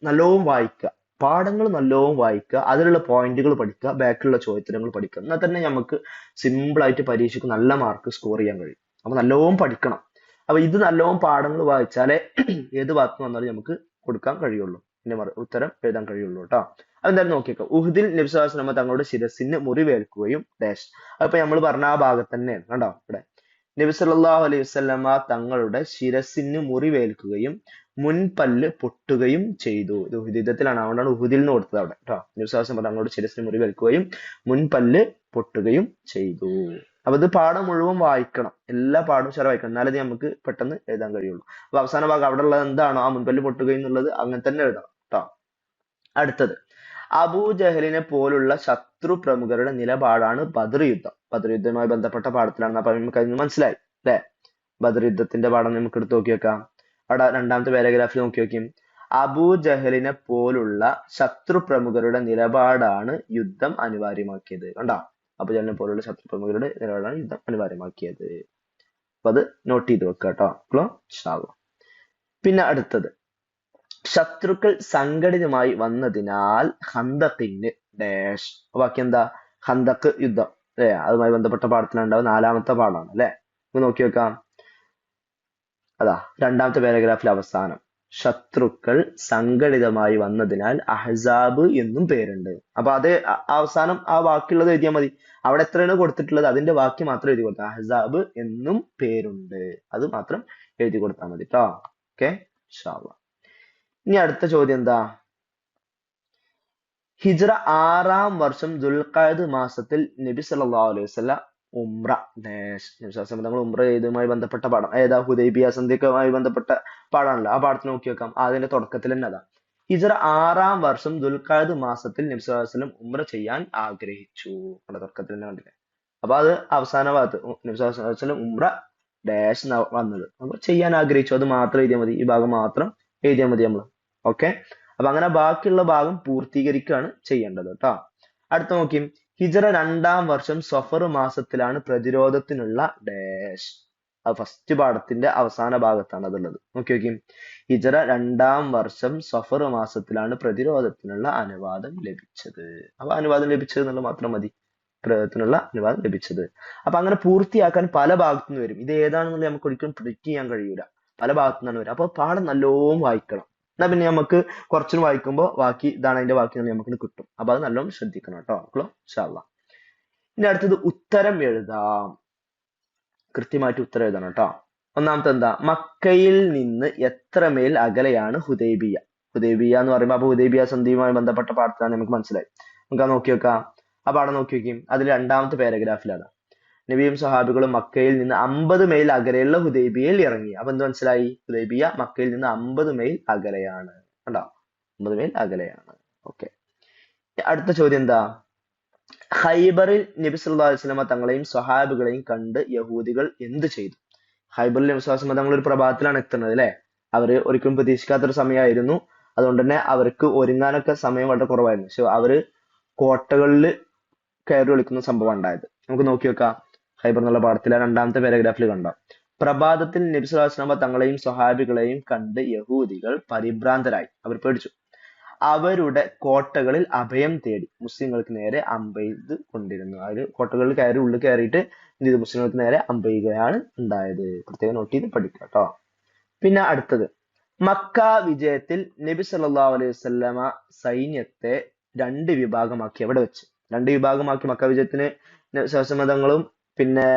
നല്ലോണം വായിക്കുക, പാഠങ്ങൾ നല്ലോണം വായിക്കുക, അതിലുള്ള പോയിന്റുകൾ പഠിക്കുക, ബാക്കിലുള്ള ചോദ്യങ്ങൾ പഠിക്കുക. എന്നാൽ തന്നെ നമുക്ക് സിമ്പിൾ ആയിട്ട് പരീക്ഷയ്ക്ക് നല്ല മാർക്ക് സ്കോർ ചെയ്യാൻ കഴിയും. അപ്പൊ നല്ലോണം പഠിക്കണം. അപ്പൊ ഇത് നല്ലോണം പാഠങ്ങൾ വായിച്ചാലേ ഏത് ഭാഗത്ത് വന്നാലും നമുക്ക് കൊടുക്കാൻ കഴിയുള്ളൂ, പിന്നെ ഉത്തരം എഴുതാൻ കഴിയുള്ളൂ കേട്ടോ. അതെന്തായാലും നോക്കിയേക്കാം. ഉഹുദിൽ നബി സല്ലല്ലാഹു അലൈഹി വസല്ലമ തങ്ങളുടെ ശിരസിന് മുറിവേൽക്കുകയും ഡാഷ്. അപ്പൊ നമ്മൾ പറഞ്ഞ ആ ഭാഗത്ത് തന്നെയാണ് കണ്ടോ. ഇവിടെ നബി സല്ലല്ലാഹു അലൈഹി വസല്ലമ തങ്ങളുടെ ശിരസിന് മുറിവേൽക്കുകയും മുൻപല്ല് പൊട്ടുകയും ചെയ്തു. ഇത് ഉഹുദ് യുദ്ധത്തിലാണ്, അതുകൊണ്ടാണ് ഉഹുദിൽ നിന്ന് കൊടുത്തത് അവിടെ കേട്ടോ. നബി സല്ലല്ലാഹു അലൈഹി വസല്ലമ തങ്ങളുടെ ശിരസിന് മുറിവേൽക്കുകയും മുൻപല്ല് പൊട്ടുകയും ചെയ്തു. അപ്പൊ ഇത് പാഠം മുഴുവൻ വായിക്കണം, എല്ലാ പാഠവും ശരി വായിക്കണം, എന്നാലേ ഇത് നമുക്ക് പെട്ടെന്ന് എഴുതാൻ കഴിയുള്ളൂ. അപ്പൊ അവസാന ഭാഗം അവിടെ ഉള്ളത് എന്താണോ, ആ മുൻപല്ല് പൊട്ടുകയും എന്നുള്ളത് അങ്ങനെ തന്നെ എഴുതണം കേട്ടോ. അടുത്തത്, അബൂജഹലിനെ പോലുള്ള ശത്രു പ്രമുഖരുടെ നിലപാടാണ് ബദർ യുദ്ധം. ബദർ യുദ്ധവുമായി ബന്ധപ്പെട്ട പാഠത്തിലാണ്. അപ്പൊ നമുക്ക് അതിന് മനസ്സിലായി അല്ലെ? ബദർ യുദ്ധത്തിന്റെ പാഠം നമുക്ക് എടുത്ത് നോക്കി വെക്കാം. അവിടെ രണ്ടാമത്തെ പാരഗ്രാഫിൽ നോക്കി വെക്കും. അബൂജഹലിനെ പോലുള്ള ശത്രു പ്രമുഖരുടെ നിലപാടാണ് യുദ്ധം അനിവാര്യമാക്കിയത്. കണ്ടോ, അബൂജഹലിനെ പോലുള്ള ശത്രു പ്രമുഖരുടെ നിലപാടാണ് യുദ്ധം അനിവാര്യമാക്കിയത്. അപ്പൊ അത് നോട്ട് ചെയ്ത് വെക്കുക കേട്ടോ. പിന്നെ അടുത്തത്, ശത്രുക്കൾ സംഘടിതമായി വന്നതിനാൽ ഖന്തഖിന് ഡാഷ്. ബാക്കി എന്താ? ഖന്തഖ് യുദ്ധം അല്ലെ? അതുമായി ബന്ധപ്പെട്ട പാഠത്തിലുണ്ടാവും, നാലാമത്തെ പാഠമാണ് അല്ലെ? നോക്കി വെക്കാം. അതാ രണ്ടാമത്തെ പാരഗ്രാഫിൽ അവസാനം, ശത്രുക്കൾ സംഘടിതമായി വന്നതിനാൽ അഹ്സാബ് എന്നും പേരുണ്ട്. അപ്പൊ അത് അവസാനം ആ ബാക്കിയുള്ളത് എഴുതിയാൽ മതി. അവിടെ എത്രയാണ് കൊടുത്തിട്ടുള്ളത് അതിന്റെ ബാക്കി മാത്രം എഴുതി കൊടുത്താൽ അഹ്സാബ് എന്നും പേരുണ്ട്, അത് മാത്രം എഴുതി കൊടുത്താൽ മതി കേട്ടോ. ഓക്കെ, ഇൻഷാ അല്ലാഹ്. ഇനി അടുത്ത ചോദ്യം എന്താ? ഹിജ്റ 6-ാം വർഷം ദുൽഖഅദ് മാസത്തിൽ നബി സല്ലല്ലാഹു അലൈഹി വസല്ലം ഉംറ ഡാഷ്. നബി സല്ലല്ലാഹു അലൈഹി വസല്ലം തങ്ങൾ ഉംറ ചെയ്തതുമായി ബന്ധപ്പെട്ട പാഠം ഏതാ? ഹുദൈബിയ സന്ധിയുമായി ബന്ധപ്പെട്ട പാഠാണല്ലോ. ആ പാഠത്തിൽ നോക്കി വെക്കാം. അതിന്റെ തുടക്കത്തിൽ തന്നെ അതാ, ഹിജ്റ 6-ാം വർഷം ദുൽഖഅദ് മാസത്തിൽ നബി സല്ലല്ലാഹു അലൈഹി വസല്ലം ഉംറ ചെയ്യാൻ ആഗ്രഹിച്ചു. അവിടെ തുടക്കത്തിൽ തന്നെ കണ്ടില്ലേ? അപ്പൊ അത് അവസാന ഭാഗത്ത് നബി സല്ലല്ലാഹു അലൈഹി വസല്ലം ഉംറ ഡാഷ് വന്നത്. അപ്പൊ ചെയ്യാൻ ആഗ്രഹിച്ചു, അത് മാത്രം എഴുതിയാൽ മതി, ഈ ഭാഗം മാത്രം എഴുതിയാൽ മതി നമ്മൾ. ഓക്കെ, അപ്പൊ അങ്ങനെ ബാക്കിയുള്ള ഭാഗം പൂർത്തീകരിക്കുകയാണ് ചെയ്യേണ്ടത് കേട്ടോ. അടുത്ത നോക്കി, ഹിജ്റ 2-ാം വർഷം സഫർ മാസത്തിലാണ് പ്രതിരോധത്തിനുള്ള ഡാഷ്. അത് ഫസ്റ്റ് പാഠത്തിന്റെ അവസാന ഭാഗത്താണ് അതുള്ളത്. നോക്കി, ഹിജ്റ 2-ാം വർഷം സഫർ മാസത്തിലാണ് പ്രതിരോധത്തിനുള്ള അനുവാദം ലഭിച്ചത്. അപ്പൊ അനുവാദം ലഭിച്ചത് എന്നുള്ളത് മാത്രം മതി, പ്രതിരോധത്തിനുള്ള അനുവാദം ലഭിച്ചത്. അപ്പൊ അങ്ങനെ പൂർത്തിയാക്കാൻ പല ഭാഗത്തുനിന്ന് വരും. ഇത് ഏതാണെന്നുള്ളത് നമുക്ക് ഒരിക്കലും പ്രിഡിക്റ്റ് ചെയ്യാൻ കഴിയൂല, പല ഭാഗത്തുനിന്നാണ് വരും. അപ്പൊ പാഠം നല്ലോണം വായിക്കണം, എന്നാ പിന്നെ നമുക്ക് കുറച്ചും വായിക്കുമ്പോൾ ബാക്കി ഇതാണ് അതിന്റെ ബാക്കി നമുക്ക് കിട്ടും. അപ്പൊ അത് നല്ലോണം ശ്രദ്ധിക്കണം കേട്ടോ ഇൻഷാ അല്ലാഹ്. ഇനി അടുത്തത്, ഉത്തരം എഴുതാം. കൃത്യമായിട്ട് ഉത്തരം എഴുതണം കേട്ടോ. ഒന്നാമത്തെ എന്താ? മക്കയിൽ നിന്ന് എത്ര മൈൽ അകലെയാണ് ഹുദൈബിയ? ഹുദൈബിയ എന്ന് പറയുമ്പോൾ അപ്പൊ ഹുദൈബിയ സന്ധിയുമായി ബന്ധപ്പെട്ട പാഠത്തിലാണ്, നമുക്ക് മനസ്സിലായി. നമുക്ക് അത് നോക്കി വെക്കാം. ആ പാഠം നോക്കി വെക്കും. അതിൽ രണ്ടാമത്തെ പാരഗ്രാഫിലാണ്, നബിയും സഹാബികളും മക്കയിൽ നിന്ന് 50 മൈൽ അകലെയുള്ള ഹുദൈബിയയിൽ ഇറങ്ങി. അപ്പൊ എന്ത് മനസ്സിലായി? ഹുദൈബിയ മക്കയിൽ നിന്ന് 50 മൈൽ അകലെയാണ്. കണ്ടോ, 50 മൈൽ അകലെയാണ്. ഓക്കെ, അടുത്ത ചോദ്യം എന്താ? ഖൈബറിൽ നബി സല്ലല്ലാഹു അലൈഹി വസല്ലമ തങ്ങളെയും സ്വഹാബികളെയും കണ്ട് യഹൂദികൾ എന്ത് ചെയ്തു? ഖൈബറിൽ നബി സല്ലല്ലാഹു അലൈഹി വസല്ലമ തങ്ങൾ ഒരു പ്രഭാതത്തിലാണ് എത്തുന്നത് അല്ലെ? അവര് ഒരിക്കലും പ്രതീക്ഷിക്കാത്തൊരു സമയമായിരുന്നു. അതുകൊണ്ട് തന്നെ അവർക്ക് ഒരുങ്ങാനൊക്കെ സമയം വളരെ കുറവായിരുന്നു. പക്ഷെ അവര് കോട്ടകളിൽ കയറി വിളിക്കുന്ന സംഭവം ഉണ്ടായത്. നമുക്ക് നോക്കി വെക്കാം. ഖൈബർ എന്നുള്ള പാഠത്തിലെ രണ്ടാമത്തെ പാരഗ്രാഫിൽ കണ്ടോ, പ്രഭാതത്തിൽ നബി സ്വല്ലല്ലാഹു അലൈഹി വസല്ലമ തങ്ങളെയും സ്വഹാബികളെയും കണ്ട് യഹൂദികൾ പരിഭ്രാന്തരായി. അവർ പേടിച്ചു. അവരുടെ കോട്ടകളിൽ അഭയം തേടി മുസ്ലിങ്ങൾക്ക് നേരെ അമ്പെയ്ത് കൊണ്ടിരുന്നു. അവർ കോട്ടകളിൽ കയറി ഉള്ളിൽ കയറിയിട്ട് എന്ത് ചെയ്തു? മുസ്ലിങ്ങൾക്ക് നേരെ അമ്പെയ്യുകയാണ് ഉണ്ടായത്. പ്രത്യേകം നോട്ട് ചെയ്ത് പഠിക്കുക കേട്ടോ. പിന്നെ അടുത്തത്, മക്ക വിജയത്തിൽ നബി സല്ലല്ലാഹു അലൈഹി വസല്ലമ സൈന്യത്തെ രണ്ട് വിഭാഗമാക്കി. എവിടെ വെച്ച് രണ്ട് വിഭാഗമാക്കി? മക്ക വിജയത്തിന് ശാസമതങ്ങളും പിന്നെ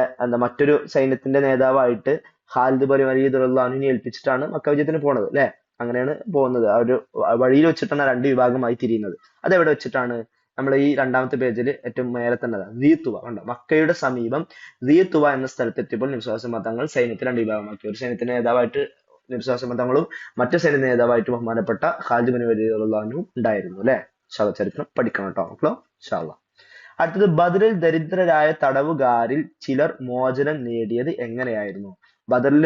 മറ്റൊരു സൈന്യത്തിന്റെ നേതാവായിട്ട് ഖാലിദ് ബിൻ വലീദ് റളിയല്ലാഹു അൻഹുവിനെ ഏൽപ്പിച്ചിട്ടാണ് മക്ക വിജയത്തിന് പോണത് അല്ലെ? അങ്ങനെയാണ് പോകുന്നത്. ആ ഒരു വഴിയിൽ വെച്ചിട്ടാണ് രണ്ട് വിഭാഗമായി തിരിയുന്നത്. അതെവിടെ വെച്ചിട്ടാണ്? നമ്മൾ ഈ രണ്ടാമത്തെ പേജിൽ ഏറ്റവും മേലെ തന്നെ ദീത്തുവ കണ്ടോ? മക്കയുടെ സമീപം ദീത്തുവ എന്ന സ്ഥലത്തെത്തിയപ്പോൾ നബി സ്വല്ലല്ലാഹു അലൈഹി വസല്ലം തങ്ങൾ സൈന്യത്തെ രണ്ട് വിഭാഗമാക്കി. ഒരു സൈന്യത്തിന്റെ നേതാവായിട്ട് നബി സ്വല്ലല്ലാഹു അലൈഹി വസല്ലം തങ്ങളും മറ്റു സൈന്യ നേതാവായിട്ട് ബഹുമാനപ്പെട്ട ഖാലിദ് ബിൻ വലീദ് റളിയല്ലാഹു അൻഹു ഉണ്ടായിരുന്നു അല്ലെ? ചരിത്രം പഠിക്കണം കേട്ടോ മക്കളോ. ഇൻഷാ അല്ലാഹ്. അടുത്തത്, ബദറിൽ ദരിദ്രരായ തടവുകാരിൽ ചിലർ മോചനം നേടിയത് എങ്ങനെയായിരുന്നു? ബദറിൽ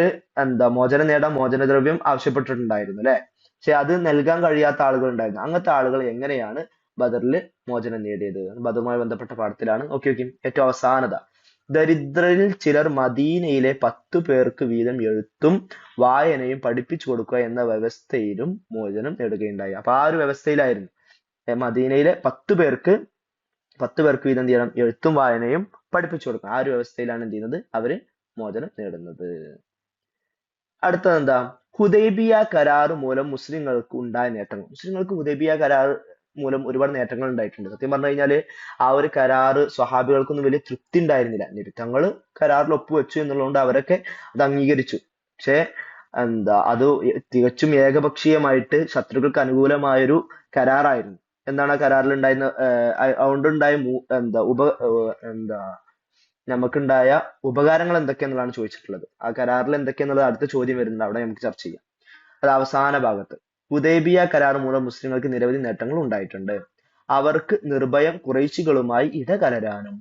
മോചനം നേടാൻ മോചനദ്രവ്യം ആവശ്യപ്പെട്ടിട്ടുണ്ടായിരുന്നു അല്ലെ? പക്ഷെ അത് നൽകാൻ കഴിയാത്ത ആളുകൾ ഉണ്ടായിരുന്നു. അങ്ങനത്തെ ആളുകൾ എങ്ങനെയാണ് ബദറിൽ മോചനം നേടിയത്? ബദറുമായി ബന്ധപ്പെട്ട പാഠത്തിലാണ്. ഓക്കെ. ഏറ്റവും അവസാനത, ദരിദ്രരിൽ ചിലർ മദീനയിലെ 10 പേർക്ക് വീതം എഴുത്തും വായനയും പഠിപ്പിച്ചു കൊടുക്കുക എന്ന വ്യവസ്ഥയിലും മോചനം നേടുകയുണ്ടായി. അപ്പൊ ആ ഒരു വ്യവസ്ഥയിലായിരുന്നു മദീനയിലെ 10 പേർക്ക് വീതം എന്ത് ചെയ്യണം? എഴുത്തും വായനയും പഠിപ്പിച്ചു കൊടുക്കണം. ആ ഒരു വ്യവസ്ഥയിലാണ് എന്ത് ചെയ്യുന്നത്? അവര് മോചനം നേടുന്നത്. അടുത്തത് എന്താ? ഹുദൈബിയ കരാറ് മൂലം മുസ്ലിങ്ങൾക്ക് ഉണ്ടായ നേട്ടങ്ങൾ. മുസ്ലിങ്ങൾക്ക് ഹുദൈബിയ കരാർ മൂലം ഒരുപാട് നേട്ടങ്ങൾ ഉണ്ടായിട്ടുണ്ട്. സത്യം പറഞ്ഞു കഴിഞ്ഞാല് ആ ഒരു കരാറ് സ്വഹാബികൾക്കൊന്നും വലിയ തൃപ്തി ഉണ്ടായിരുന്നില്ല. നബി തങ്ങള് കരാറിൽ ഒപ്പുവെച്ചു എന്നുള്ളതുകൊണ്ട് അവരൊക്കെ അത് അംഗീകരിച്ചു. പക്ഷെ അത് തികച്ചും ഏകപക്ഷീയമായിട്ട് ശത്രുക്കൾക്ക് അനുകൂലമായൊരു കരാറായിരുന്നു. എന്താണ് ആ കരാറിൽ ഉണ്ടായിരുന്ന അതുകൊണ്ടുണ്ടായ നമുക്കുണ്ടായ ഉപകാരങ്ങൾ എന്തൊക്കെയെന്നുള്ളതാണ് ചോദിച്ചിട്ടുള്ളത്. ആ കരാറിൽ എന്തൊക്കെയെന്നുള്ളത് അടുത്ത ചോദ്യം വരുന്നുണ്ട്, അവിടെ നമുക്ക് ചർച്ച ചെയ്യാം. അത് അവസാന ഭാഗത്ത്. ഹുദൈബിയ കരാർ മൂലം മുസ്ലിങ്ങൾക്ക് നിരവധി നേട്ടങ്ങൾ ഉണ്ടായിട്ടുണ്ട്. അവർക്ക് നിർഭയം ഖുറൈശികളുമായി ഇടകലരാനും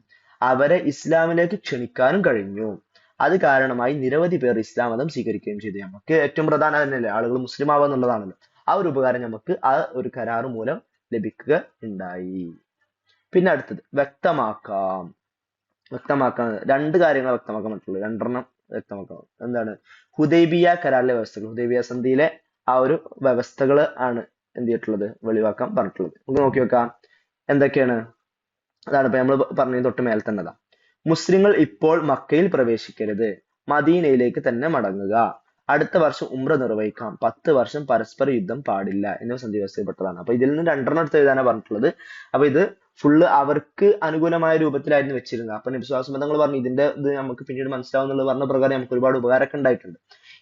അവരെ ഇസ്ലാമിലേക്ക് ക്ഷണിക്കാനും കഴിഞ്ഞു. അത് കാരണമായി നിരവധി പേർ ഇസ്ലാം മതം സ്വീകരിക്കുകയും ചെയ്തു. നമുക്ക് ഏറ്റവും പ്രധാനം തന്നെയല്ലേ ആളുകൾ മുസ്ലിം ആവുക എന്നുള്ളതാണല്ലോ. ആ ഒരു ഉപകാരം നമുക്ക് ആ ഒരു കരാർ മൂലം ലഭിക്കുക ഉണ്ടായി. പിന്നെ അടുത്തത്, വ്യക്തമാക്കാൻ രണ്ട് കാര്യങ്ങൾ വ്യക്തമാക്കാൻ പറ്റുള്ളൂ. രണ്ടെണ്ണം വ്യക്തമാക്കണം. എന്താണ്? ഹുദൈബിയ കരാറിലെ വ്യവസ്ഥകൾ, ഹുദൈബിയ സന്ധിയിലെ ആ ഒരു വ്യവസ്ഥകൾ ആണ് എന്ത് ചെയ്തിട്ടുള്ളത്? വെളിവാക്കാൻ പറഞ്ഞിട്ടുള്ളത്. നമുക്ക് നോക്കി വെക്കാം എന്തൊക്കെയാണ്. അതാണ് ഇപ്പൊ നമ്മൾ പറഞ്ഞത് തൊട്ട് മേലെ തന്നെതാ. മുസ്ലിങ്ങൾ ഇപ്പോൾ മക്കയിൽ പ്രവേശിക്കരുത്, മദീനയിലേക്ക് തന്നെ മടങ്ങുക, അടുത്ത വർഷം ഉംറ നിർവഹിക്കാം, 10 വർഷം പരസ്പര യുദ്ധം പാടില്ല എന്നിവ സന്ധി വ്യവസ്ഥയിൽപ്പെട്ടതാണ്. അപ്പൊ ഇതിൽ നിന്ന് രണ്ടെണ്ണം എടുത്ത് എഴുതാനാണ് പറഞ്ഞിട്ടുള്ളത്. അപ്പൊ ഇത് ഫുള്ള് അവർക്ക് അനുകൂലമായ രൂപത്തിലായിരുന്നു വെച്ചിരുന്നത്. അപ്പൊ നബി സ്വല്ലല്ലാഹു അലൈഹി വസല്ലം തങ്ങൾ പറഞ്ഞു ഇതിന്റെ ഇത് നമുക്ക് പിന്നീട് മനസ്സിലാവും എന്നുള്ളത് പറഞ്ഞ പ്രകാരം നമുക്ക് ഒരുപാട് ഉപകാരമൊക്കെ ഉണ്ടായിട്ടുണ്ട്.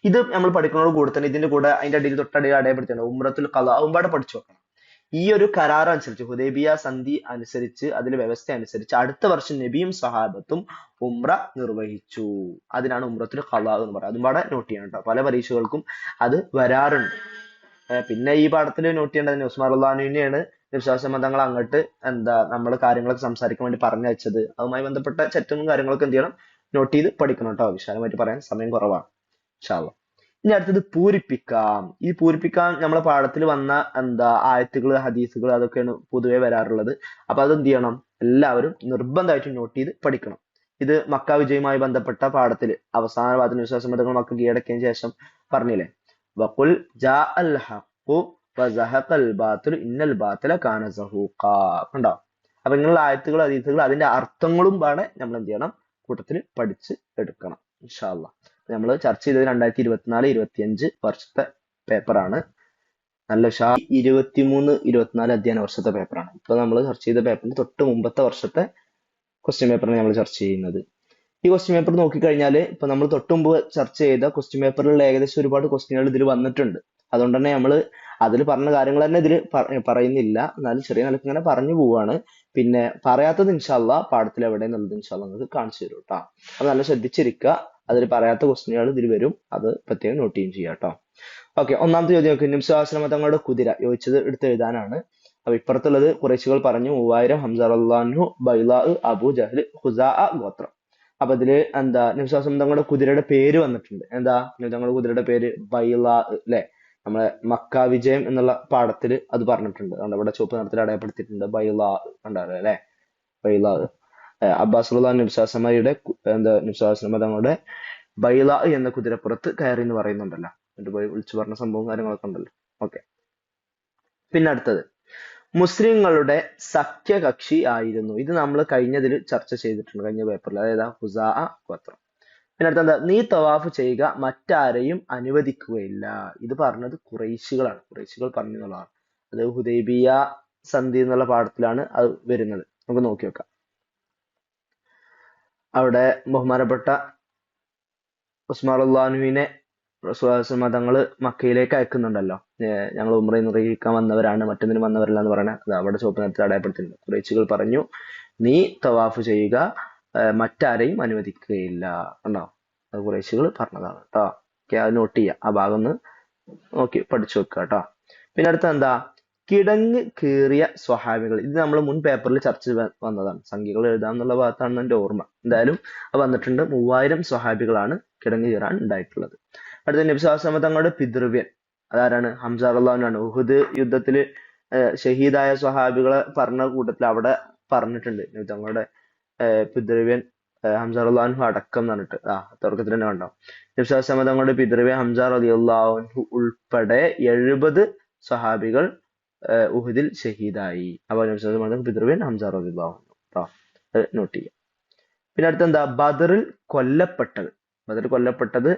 ഇത് നമ്മൾ പഠിക്കുന്നതോട് കൂടെ തന്നെ ഇതിന്റെ കൂടെ അതിന്റെ അടിയിൽ തൊട്ടടിയിൽ അടയപ്പെടുത്തിയാണ് ഉംറത്തുൽ ഖളാ. ഒരുപാട് പഠിച്ചു വെക്കണം. ഈ ഒരു കരാർ അനുസരിച്ച്, ഹുദൈബിയ സന്ധി അനുസരിച്ച്, അതിലെ വ്യവസ്ഥ അനുസരിച്ച് അടുത്ത വർഷം നബിയും സഹാബത്തും ഉംറ നിർവഹിച്ചു. അതിനാണ് ഉംറത്തുൽ ഖളാ എന്ന് പറയുന്നത്. അതും പാടെ നോട്ട് ചെയ്യണം കേട്ടോ. പല പരീക്ഷകൾക്കും അത് വരാറുണ്ട്. പിന്നെ ഈ പാഠത്തിൽ നോട്ട് ചെയ്യേണ്ടത് ഉസ്മാൻ റളിയല്ലാഹു അൻഹുവിനെയാണ് വിശ്വാസ തങ്ങൾ അങ്ങോട്ട് നമ്മൾ കാര്യങ്ങളൊക്കെ സംസാരിക്കാൻ വേണ്ടി പറഞ്ഞു വെച്ചത്. അതുമായി ബന്ധപ്പെട്ട ചറ്റും കാര്യങ്ങളൊക്കെ എന്ത് ചെയ്യണം? നോട്ട് ചെയ്ത് പഠിക്കണം കേട്ടോ. വിശാലമായിട്ട് പറയാൻ സമയം കുറവാണ്. ഇൻഷാ അല്ലാഹ്. ഇനി അടുത്തത് പൂരിപ്പിക്കാം. ഈ പൂരിപ്പിക്കാൻ നമ്മളെ പാഠത്തിൽ വന്ന ആയത്തുകൾ, ഹദീസുകൾ അതൊക്കെയാണ് പൊതുവെ വരാറുള്ളത്. അപ്പൊ അത് എന്ത് ചെയ്യണം? എല്ലാവരും നിർബന്ധമായിട്ടും നോട്ട് ചെയ്ത് പഠിക്കണം. ഇത് മക്ക വിജയവുമായി ബന്ധപ്പെട്ട പാഠത്തിൽ അവസാന ഭാഗത്തിന് വിശ്വാസമതങ്ങൾ മക്ക കീഴടക്കിയതിനു ശേഷം പറഞ്ഞില്ലേ, വഖുൽ ജാ അൽ ഹഖു വസഹഖൽ ബാത്തിലു ഇന്നൽ ബാത്തില കാന സഹൂഖാ. കണ്ടോ? അപ്പൊ ഇങ്ങനെയുള്ള ആയത്തുകൾ, ഹദീസുകൾ, അതിന്റെ അർത്ഥങ്ങളും പാടെ നമ്മൾ എന്ത് ചെയ്യണം? കൂട്ടത്തിൽ പഠിച്ച് എടുക്കണം. ഇൻഷാ അല്ലാഹ്. നമ്മൾ ചർച്ച ചെയ്തത് 2024-25 വർഷത്തെ പേപ്പറാണ്. നല്ല 23-24 അധ്യയന വർഷത്തെ പേപ്പറാണ്. ഇപ്പൊ നമ്മൾ ചർച്ച ചെയ്ത പേപ്പറിന്റെ തൊട്ട് മുമ്പത്തെ വർഷത്തെ ക്വസ്റ്റ്യൻ പേപ്പറാണ് നമ്മൾ ചർച്ച ചെയ്യുന്നത്. ഈ ക്വസ്റ്റ്യൻ പേപ്പർ നോക്കിക്കഴിഞ്ഞാൽ ഇപ്പൊ നമ്മൾ തൊട്ട് മുമ്പ് ചർച്ച ചെയ്ത ക്വസ്റ്റ്യൻ പേപ്പറിലുള്ള ഏകദേശം ഒരുപാട് ക്വസ്റ്റ്യനുകൾ ഇതിൽ വന്നിട്ടുണ്ട്. അതുകൊണ്ട് തന്നെ നമ്മൾ അതിൽ പറഞ്ഞ കാര്യങ്ങൾ തന്നെ ഇതിൽ പറയുന്നില്ല. എന്നാലും ചെറിയ നിലക്ക് ഇങ്ങനെ പറഞ്ഞു പോവാണ്. പിന്നെ പറയാത്തത് ഇൻഷാ അല്ലാഹ് പാഠത്തിൽ എവിടെയെന്നുള്ളത് ഇൻഷാ അല്ലാഹ് നിങ്ങൾക്ക് കാണിച്ചു തരും കേട്ടോ. അത് നല്ല ശ്രദ്ധിച്ചിരിക്കുക. അതിൽ പറയാത്ത ക്വസ്റ്റ്യനുകൾ ഇതിൽ വരും. അത് പ്രത്യേകം നോട്ട് ചെയ്യും ചെയ്യാം കേട്ടോ. ഓക്കെ. ഒന്നാമത്തെ ചോദ്യം നോക്കി. നബി സ്വല്ലല്ലാഹു അലൈഹി വസല്ലം തങ്ങളുടെ കുതിര ചോദിച്ചത് എടുത്ത് എഴുതാനാണ്. അപ്പൊ ഇപ്പുറത്തുള്ളത് കുറേശികൾ പറഞ്ഞു 3000 ഹംസ റളിയല്ലാഹു അൻഹു, ബൈലാ, അബൂ ജഹൽ, ഖുസാ ഗോത്രം. അപ്പൊ ഇതില് നബി സ്വല്ലല്ലാഹു അലൈഹി വസല്ലം തങ്ങളുടെ കുതിരയുടെ പേര് വന്നിട്ടുണ്ട്. നബി തങ്ങളുടെ കുതിരയുടെ പേര് ബൈലാ അല്ലെ? നമ്മളെ മക്ക വിജയം എന്നുള്ള പാഠത്തിൽ അത് പറഞ്ഞിട്ടുണ്ട്. അവിടെ ചുവപ്പ് നിറത്തിൽ അടയാളപ്പെടുത്തിയിട്ടുണ്ട്. ബൈലാ കണ്ടാറ് അല്ലെ? ബൈലാ. അബ്ബാസ് റളിയല്ലാഹു അൻഹു നബി സ്വല്ലല്ലാഹു അലൈഹി വസല്ലമയുടെ നബി സ്വല്ലല്ലാഹു അലൈഹി വസല്ലം തങ്ങളുടെ ബൈല എന്ന കുതിരപ്പുറത്ത് കയറി എന്ന് പറയുന്നുണ്ടല്ലോ, എന്നിട്ട് പോയി വിളിച്ചു പറഞ്ഞ സംഭവം കാര്യങ്ങളൊക്കെ ഉണ്ടല്ലോ. ഓക്കെ. പിന്നെ അടുത്തത് മുസ്ലിങ്ങളുടെ സഖ്യകക്ഷി ആയിരുന്നു. ഇത് നമ്മൾ കഴിഞ്ഞതിൽ ചർച്ച ചെയ്തിട്ടുണ്ട്, കഴിഞ്ഞ പേപ്പറിൽ. അതായത് ഹുസാ ഗോത്രം. പിന്നെ അടുത്ത എന്താ, നീ തവാഫ് ചെയ്യുക, മറ്റാരെയും അനുവദിക്കുകയില്ല. ഇത് പറഞ്ഞത് ഖുറൈശികളാണ്, ഖുറൈശികൾ പറഞ്ഞു എന്നുള്ളതാണ്. അത് ഹുദൈബിയ സന്ധി എന്നുള്ള പാഠത്തിലാണ് അത് വരുന്നത്. നമുക്ക് നോക്കി വെക്കാം. അവിടെ ബഹുമാനപ്പെട്ട ഉസ്മാൻ അള്ളാഹുവിനെ മതങ്ങള് മക്കയിലേക്ക് അയക്കുന്നുണ്ടല്ലോ. ഞങ്ങൾ ഉംറ നിർവഹിക്കാൻ വന്നവരാണ്, മറ്റൊന്നിനും വന്നവരല്ല എന്ന് പറയണ അത് അവിടെ ചുവപ്പ് നിറത്തിൽ അടയാളപ്പെടുത്തിയിട്ടുണ്ട്. ഖുറൈശികൾ പറഞ്ഞു, നീ തവാഫ് ചെയ്യുക, മറ്റാരെയും അനുവദിക്കുകയില്ല. കണ്ടോ, അത് ഖുറൈശികൾ പറഞ്ഞതാണ് കേട്ടോ. ഓക്കെ, അത് നോട്ട് ചെയ്യുക, ആ ഭാഗം ഒന്ന് നോക്കി പഠിച്ചു വെക്കുക കേട്ടോ. പിന്നെ അടുത്ത എന്താ, കിടങ്ങ് കീറിയ സ്വഹാബികൾ. ഇത് നമ്മൾ മുൻ പേപ്പറിൽ ചർച്ച വന്നതാണ്, സംഖ്യകൾ എഴുതാന്നുള്ള ഭാഗത്താണ് എന്റെ ഓർമ്മ. എന്തായാലും അത് വന്നിട്ടുണ്ട്. 3000 സ്വഹാബികളാണ് കിടങ്ങ് കീറാൻ ഉണ്ടായിട്ടുള്ളത്. അടുത്ത നബി സ്വല്ലല്ലാഹു അലൈഹി വസല്ലം തങ്ങളുടെ പിതൃവ്യൻ അതാരാണ്, ഹംസ റളിയല്ലാഹു അൻഹു. ഉഹുദ് യുദ്ധത്തില് ഷഹീദായ സ്വഹാബികളെ പറഞ്ഞ കൂട്ടത്തിൽ അവിടെ പറഞ്ഞിട്ടുണ്ട് നബി തങ്ങളുടെ പിതൃവ്യൻ ഹംസ റളിയല്ലാഹു അൻഹു അടക്കം എന്ന് പറഞ്ഞിട്ട്. തുടക്കത്തിൽ തന്നെ കണ്ടോ, നബി സ്വല്ലല്ലാഹു അലൈഹി വസല്ലം തങ്ങളുടെ പിതൃവ്യൻ ഹംസ റളിയല്ലാഹു അൻഹു ഉൾപ്പെടെ 70 സ്വഹാബികൾ ഉഹുദിൽ ഷഹീദായി. അപ്പൊ നബി സ്വല്ലല്ലാഹു അലൈഹി വസല്ലം പിതൃവ്യൻ ഹംസ റളിയല്ലാഹു അൻഹു കേട്ടോ, നോട്ട് ചെയ്യാം. പിന്നെ അടുത്ത എന്താ, ബദറിൽ കൊല്ലപ്പെട്ടത്. ബദറിൽ കൊല്ലപ്പെട്ടത്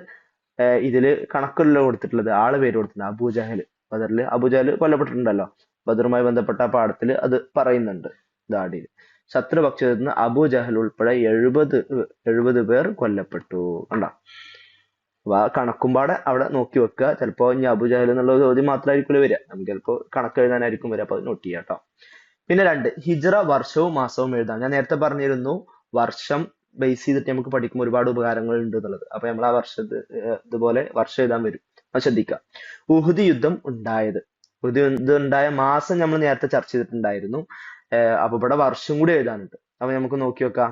ഇതില് കണക്കുള്ള കൊടുത്തിട്ടുള്ളത്, ആള് പേര് കൊടുത്തിട്ടുണ്ട്, അബൂജഹൽ. ബദറിൽ അബൂജഹൽ കൊല്ലപ്പെട്ടിട്ടുണ്ടല്ലോ, ബദറുമായി ബന്ധപ്പെട്ട പാഠത്തിൽ അത് പറയുന്നുണ്ട്. ദാടിയിൽ ശത്രുപക്ഷത്ത് നിന്ന് അബൂജഹൽ ഉൾപ്പെടെ 70 പേർ കൊല്ലപ്പെട്ടു. കണ്ടോ, അപ്പൊ ആ കണക്കുമ്പാടെ അവിടെ നോക്കി വെക്കുക. ചിലപ്പോ ഇനി അബൂജഹൽ എന്നുള്ള ചോദ്യം മാത്രമായിരിക്കും വരിക, നമുക്ക് ചിലപ്പോ കണക്ക് എഴുതാനായിരിക്കും വരിക, അപ്പൊ അത് നോട്ട് ചെയ്യാം കേട്ടോ. പിന്നെ 2, ഹിജ്റ വർഷവും മാസവും എഴുതാം. ഞാൻ നേരത്തെ പറഞ്ഞിരുന്നു വർഷം ബേസ് ചെയ്തിട്ട് നമുക്ക് പഠിക്കുമ്പോൾ ഒരുപാട് ഉപകാരങ്ങൾ ഉണ്ട് എന്നുള്ളത്. അപ്പൊ നമ്മൾ ആ വർഷത്ത് ഇതുപോലെ വർഷം എഴുതാൻ വരും, അത് ശ്രദ്ധിക്കുക. ഉഹുദ് യുദ്ധം ഉണ്ടായത്, ഉഹുദ് യുദ്ധം ഉണ്ടായ മാസം നമ്മൾ നേരത്തെ ചർച്ച ചെയ്തിട്ടുണ്ടായിരുന്നു. അപ്പൊ ഇവിടെ വർഷം കൂടി എഴുതാനുണ്ട്. അപ്പൊ നമുക്ക് നോക്കി വെക്കാം.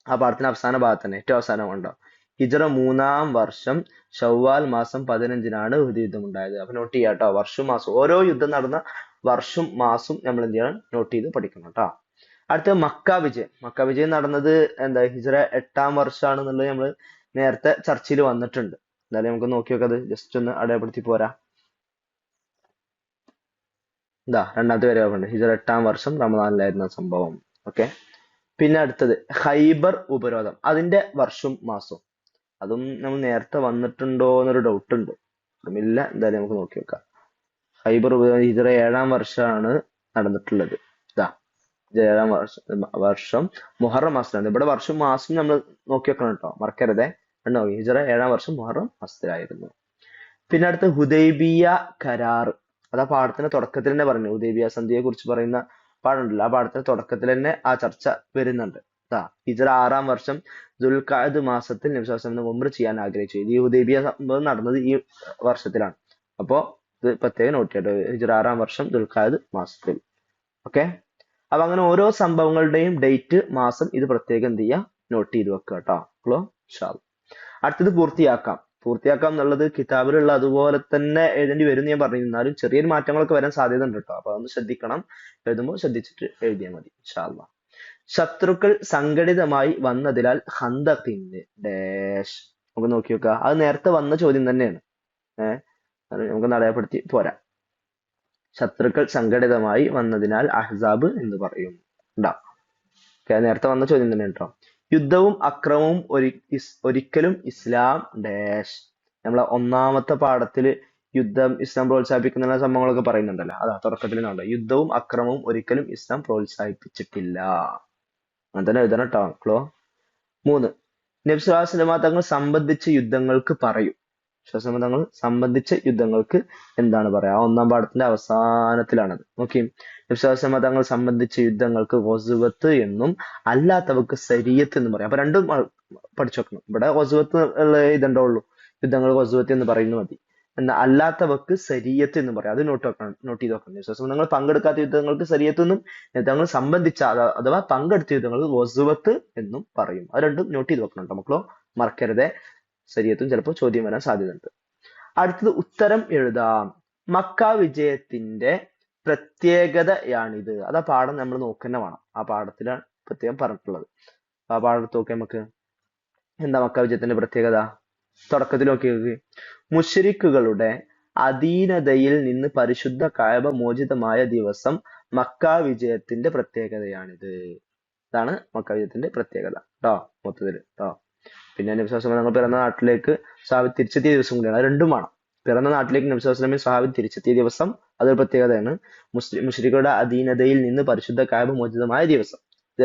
ആ പാഠത്തിന്റെ അവസാന ഭാഗത്ത് തന്നെ ഏറ്റവും അവസാനം ഉണ്ടോ, ഹിജ്റ 3-ാം വർഷം ഷവ്വാൽ മാസം 15-നാണ് ഉഹുദ് യുദ്ധം ഉണ്ടായത്. അപ്പൊ നോട്ട് ചെയ്യാം കേട്ടോ, വർഷവും മാസവും, ഓരോ യുദ്ധം നടന്ന വർഷം മാസവും നമ്മൾ എന്ത് ചെയ്യണം, നോട്ട് ചെയ്ത് പഠിക്കണം കേട്ടോ. അടുത്ത മക്ക വിജയം. മക്ക വിജയം നടന്നത് എന്താ, ഹിജ്റ 8-ാം വർഷമാണെന്നുള്ളത് നമ്മൾ നേരത്തെ ചർച്ചയിൽ വന്നിട്ടുണ്ട്. എന്തായാലും നമുക്ക് നോക്കി നോക്കാം, അത് ജസ്റ്റ് ഒന്ന് അടയാളപ്പെടുത്തി പോരാ. എന്താ, 2-ാമത്തെ വരെ ഹിജ്റ 8-ാം വർഷം റമദാനിലായിരുന്ന സംഭവം. ഓക്കെ. പിന്നെ അടുത്തത് ഖൈബർ ഉപരോധം, അതിന്റെ വർഷവും മാസവും. അതും നമ്മൾ നേരത്തെ വന്നിട്ടുണ്ടോ എന്നൊരു ഡൗട്ട് ഉണ്ട്, ഇല്ല. എന്തായാലും നമുക്ക് നോക്കി വെക്കാം. ഖൈബർ ഉപരോധം ഹിജ്റ 7-ാം വർഷമാണ് നടന്നിട്ടുള്ളത്. ഇതാ 7-ാം വർഷം മുഹറം മാസത്തിലാണ്. ഇവിടെ വർഷം മാസം നമ്മൾ നോക്കി വെക്കണം കേട്ടോ, മറക്കരുതേ. ഹിജ്റ 7-ാം വർഷം മുഹറം മാസത്തിലായിരുന്നു. പിന്നെ അടുത്ത ഹുദൈബിയ കരാർ. അത് ആ പാഠത്തിന്റെ തുടക്കത്തിൽ തന്നെ പറഞ്ഞു, ഹുദൈബിയ സന്ധിയെ കുറിച്ച് പറയുന്ന പാഠമുണ്ടല്ലോ, ആ പാഠത്തിന്റെ തുടക്കത്തിൽ തന്നെ ആ ചർച്ച വരുന്നുണ്ട്. ഹിജ്റ 6-ാം വർഷം ദുൽഖഅദ് മാസത്തിൽ നബി സ്വല്ലല്ലാഹു അലൈഹി വസല്ലം ഉംറ ചെയ്യാൻ ആഗ്രഹിച്ചു. ഈ ഹുദൈബിയ സംഭവം നടന്നത് ഈ വർഷത്തിലാണ്. അപ്പോ ഇത് പ്രത്യേകം നോട്ട് ചെയ്യട്ടോ, ഹിജ്റ 6-ാം വർഷം ദുൽഖഅദ് മാസത്തിൽ. ഓക്കെ. അപ്പൊ അങ്ങനെ ഓരോ സംഭവങ്ങളുടെയും ഡേറ്റ്, മാസം ഇത് പ്രത്യേകം എന്ത് ചെയ്യുക, നോട്ട് ചെയ്ത് വെക്കുക കേട്ടോ. അടുത്തത് പൂർത്തിയാക്കാം. പൂർത്തിയാക്കാം എന്നുള്ളത് കിതാബിലുള്ള അതുപോലെ തന്നെ എഴുതേണ്ടി വരും എന്ന് ഞാൻ പറഞ്ഞിരുന്നാലും ചെറിയൊരു മാറ്റങ്ങളൊക്കെ വരാൻ സാധ്യത ഉണ്ട് കേട്ടോ. അപ്പൊ അതൊന്ന് ശ്രദ്ധിക്കണം, എഴുതുമ്പോൾ ശ്രദ്ധിച്ചിട്ട് എഴുതിയാൽ മതി ഇൻഷാ അല്ലാഹ്. ശത്രുക്കൾ സംഘടിതമായി വന്നതിനാൽ ഖന്തഖിന്റെ ഡാഷ്. നമുക്ക് നോക്കി വെക്കുക, അത് നേരത്തെ വന്ന ചോദ്യം തന്നെയാണ്. നമുക്ക് അടയാളപ്പെടുത്തി പോരാ. ശത്രുക്കൾ സംഘടിതമായി വന്നതിനാൽ അഹ്സാബ് എന്ന് പറയും. നേരത്തെ വന്ന ചോദ്യം തന്നെ കേട്ടോ. യുദ്ധവും അക്രമവും ഒരിക്കലും ഇസ്ലാം ഡാഷ്. നമ്മളെ 1-ാമത്തെ പാഠത്തില് യുദ്ധം ഇസ്ലാം പ്രോത്സാഹിപ്പിക്കുന്ന സംഭവങ്ങളൊക്കെ പറയുന്നുണ്ടല്ലോ, അതാ തുടക്കത്തിൽ കണ്ടോ, യുദ്ധവും അക്രമവും ഒരിക്കലും ഇസ്ലാം പ്രോത്സാഹിപ്പിച്ചിട്ടില്ല. അങ്ങനെ തന്നെ എഴുതണം കേട്ടോ. 3, നബി സ്വല്ലല്ലാഹു അലൈഹി വസല്ലം തങ്ങൾ സംബന്ധിച്ച യുദ്ധങ്ങൾക്ക് പറയും. തങ്ങൾ സംബന്ധിച്ച യുദ്ധങ്ങൾക്ക് എന്താണ് പറയാ, 1-ാം പാഠത്തിന്റെ അവസാനത്തിലാണത്. നോക്കി, നബി സ്വല്ലല്ലാഹു അലൈഹി വസല്ലം തങ്ങൾ സംബന്ധിച്ച യുദ്ധങ്ങൾക്ക് ഗസ്വത്ത് എന്നും അല്ലാത്തവർക്ക് സരിയത്ത് എന്നും പറയാം. അപ്പൊ രണ്ടും പഠിച്ചു വെക്കണം. ഇവിടെ ഗസ്വത്ത് ഉള്ള ഇതുണ്ടാവുള്ളൂ, യുദ്ധങ്ങൾ ഗസ്വത്ത് എന്ന് പറയുന്നത് മതി. എന്നാൽ അല്ലാത്തവർക്ക് സരിയത്ത് എന്ന് പറയാം, അത് നോട്ട് ചെയ്ത് വെക്കണം. നബി സ്വല്ലല്ലാഹു അലൈഹി വസല്ലം തങ്ങൾ പങ്കെടുക്കാത്ത യുദ്ധങ്ങൾക്ക് സരിയത്ത് എന്നും, തങ്ങൾ സംബന്ധിച്ച അഥവാ പങ്കെടുത്ത യുദ്ധങ്ങൾക്ക് ഗസ്വത്ത് എന്നും പറയും. അത് രണ്ടും നോട്ട് ചെയ്ത് വെക്കണം കേട്ടോ മക്കളോ, മറക്കരുതേ. ശരീഅത്തും ചിലപ്പോൾ ചോദ്യം വരാൻ സാധ്യതയുണ്ട്. അടുത്തത് ഉത്തരം എഴുതാം. മക്ക വിജയത്തിന്റെ പ്രത്യേകതയാണിത്. അത് ആ പാഠം നമ്മൾ നോക്കുന്ന വേണം, ആ പാഠത്തിലാണ് പ്രത്യേകം പറഞ്ഞിട്ടുള്ളത്. ആ പാഠത്ത് നോക്കാം നമുക്ക്. എന്താ മക്ക വിജയത്തിന്റെ പ്രത്യേകത? തുടക്കത്തിൽ നോക്കി മുശ്രിക്കുകളുടെ അധീനതയിൽ നിന്ന് പരിശുദ്ധ കഅബ മോചിതമായ ദിവസം മക്ക വിജയത്തിന്റെ പ്രത്യേകതയാണിത്. ഇതാണ് മക്ക വിജയത്തിന്റെ പ്രത്യേകത ട്ടോ, മൊത്തത്തില് ട്ടോ. പിന്നെ നബി സ്വല്ലല്ലാഹു അലൈഹി വസല്ലം പിറന്ന നാട്ടിലേക്ക് സ്വഹാബി തിരിച്ചെത്തിയ ദിവസം കൂടിയാണ്. അത് രണ്ടും വേണം. പിറന്ന നാട്ടിലേക്ക് നബി സ്വല്ലല്ലാഹു അലൈഹി വസല്ലം സ്വഹാബി തിരിച്ചെത്തിയ ദിവസം അതൊരു പ്രത്യേകതയാണ്. മുശ്രിക്കുകളുടെ അധീനതയിൽ നിന്ന് പരിശുദ്ധ കഅബ മോചിതമായ ദിവസം. ഇത്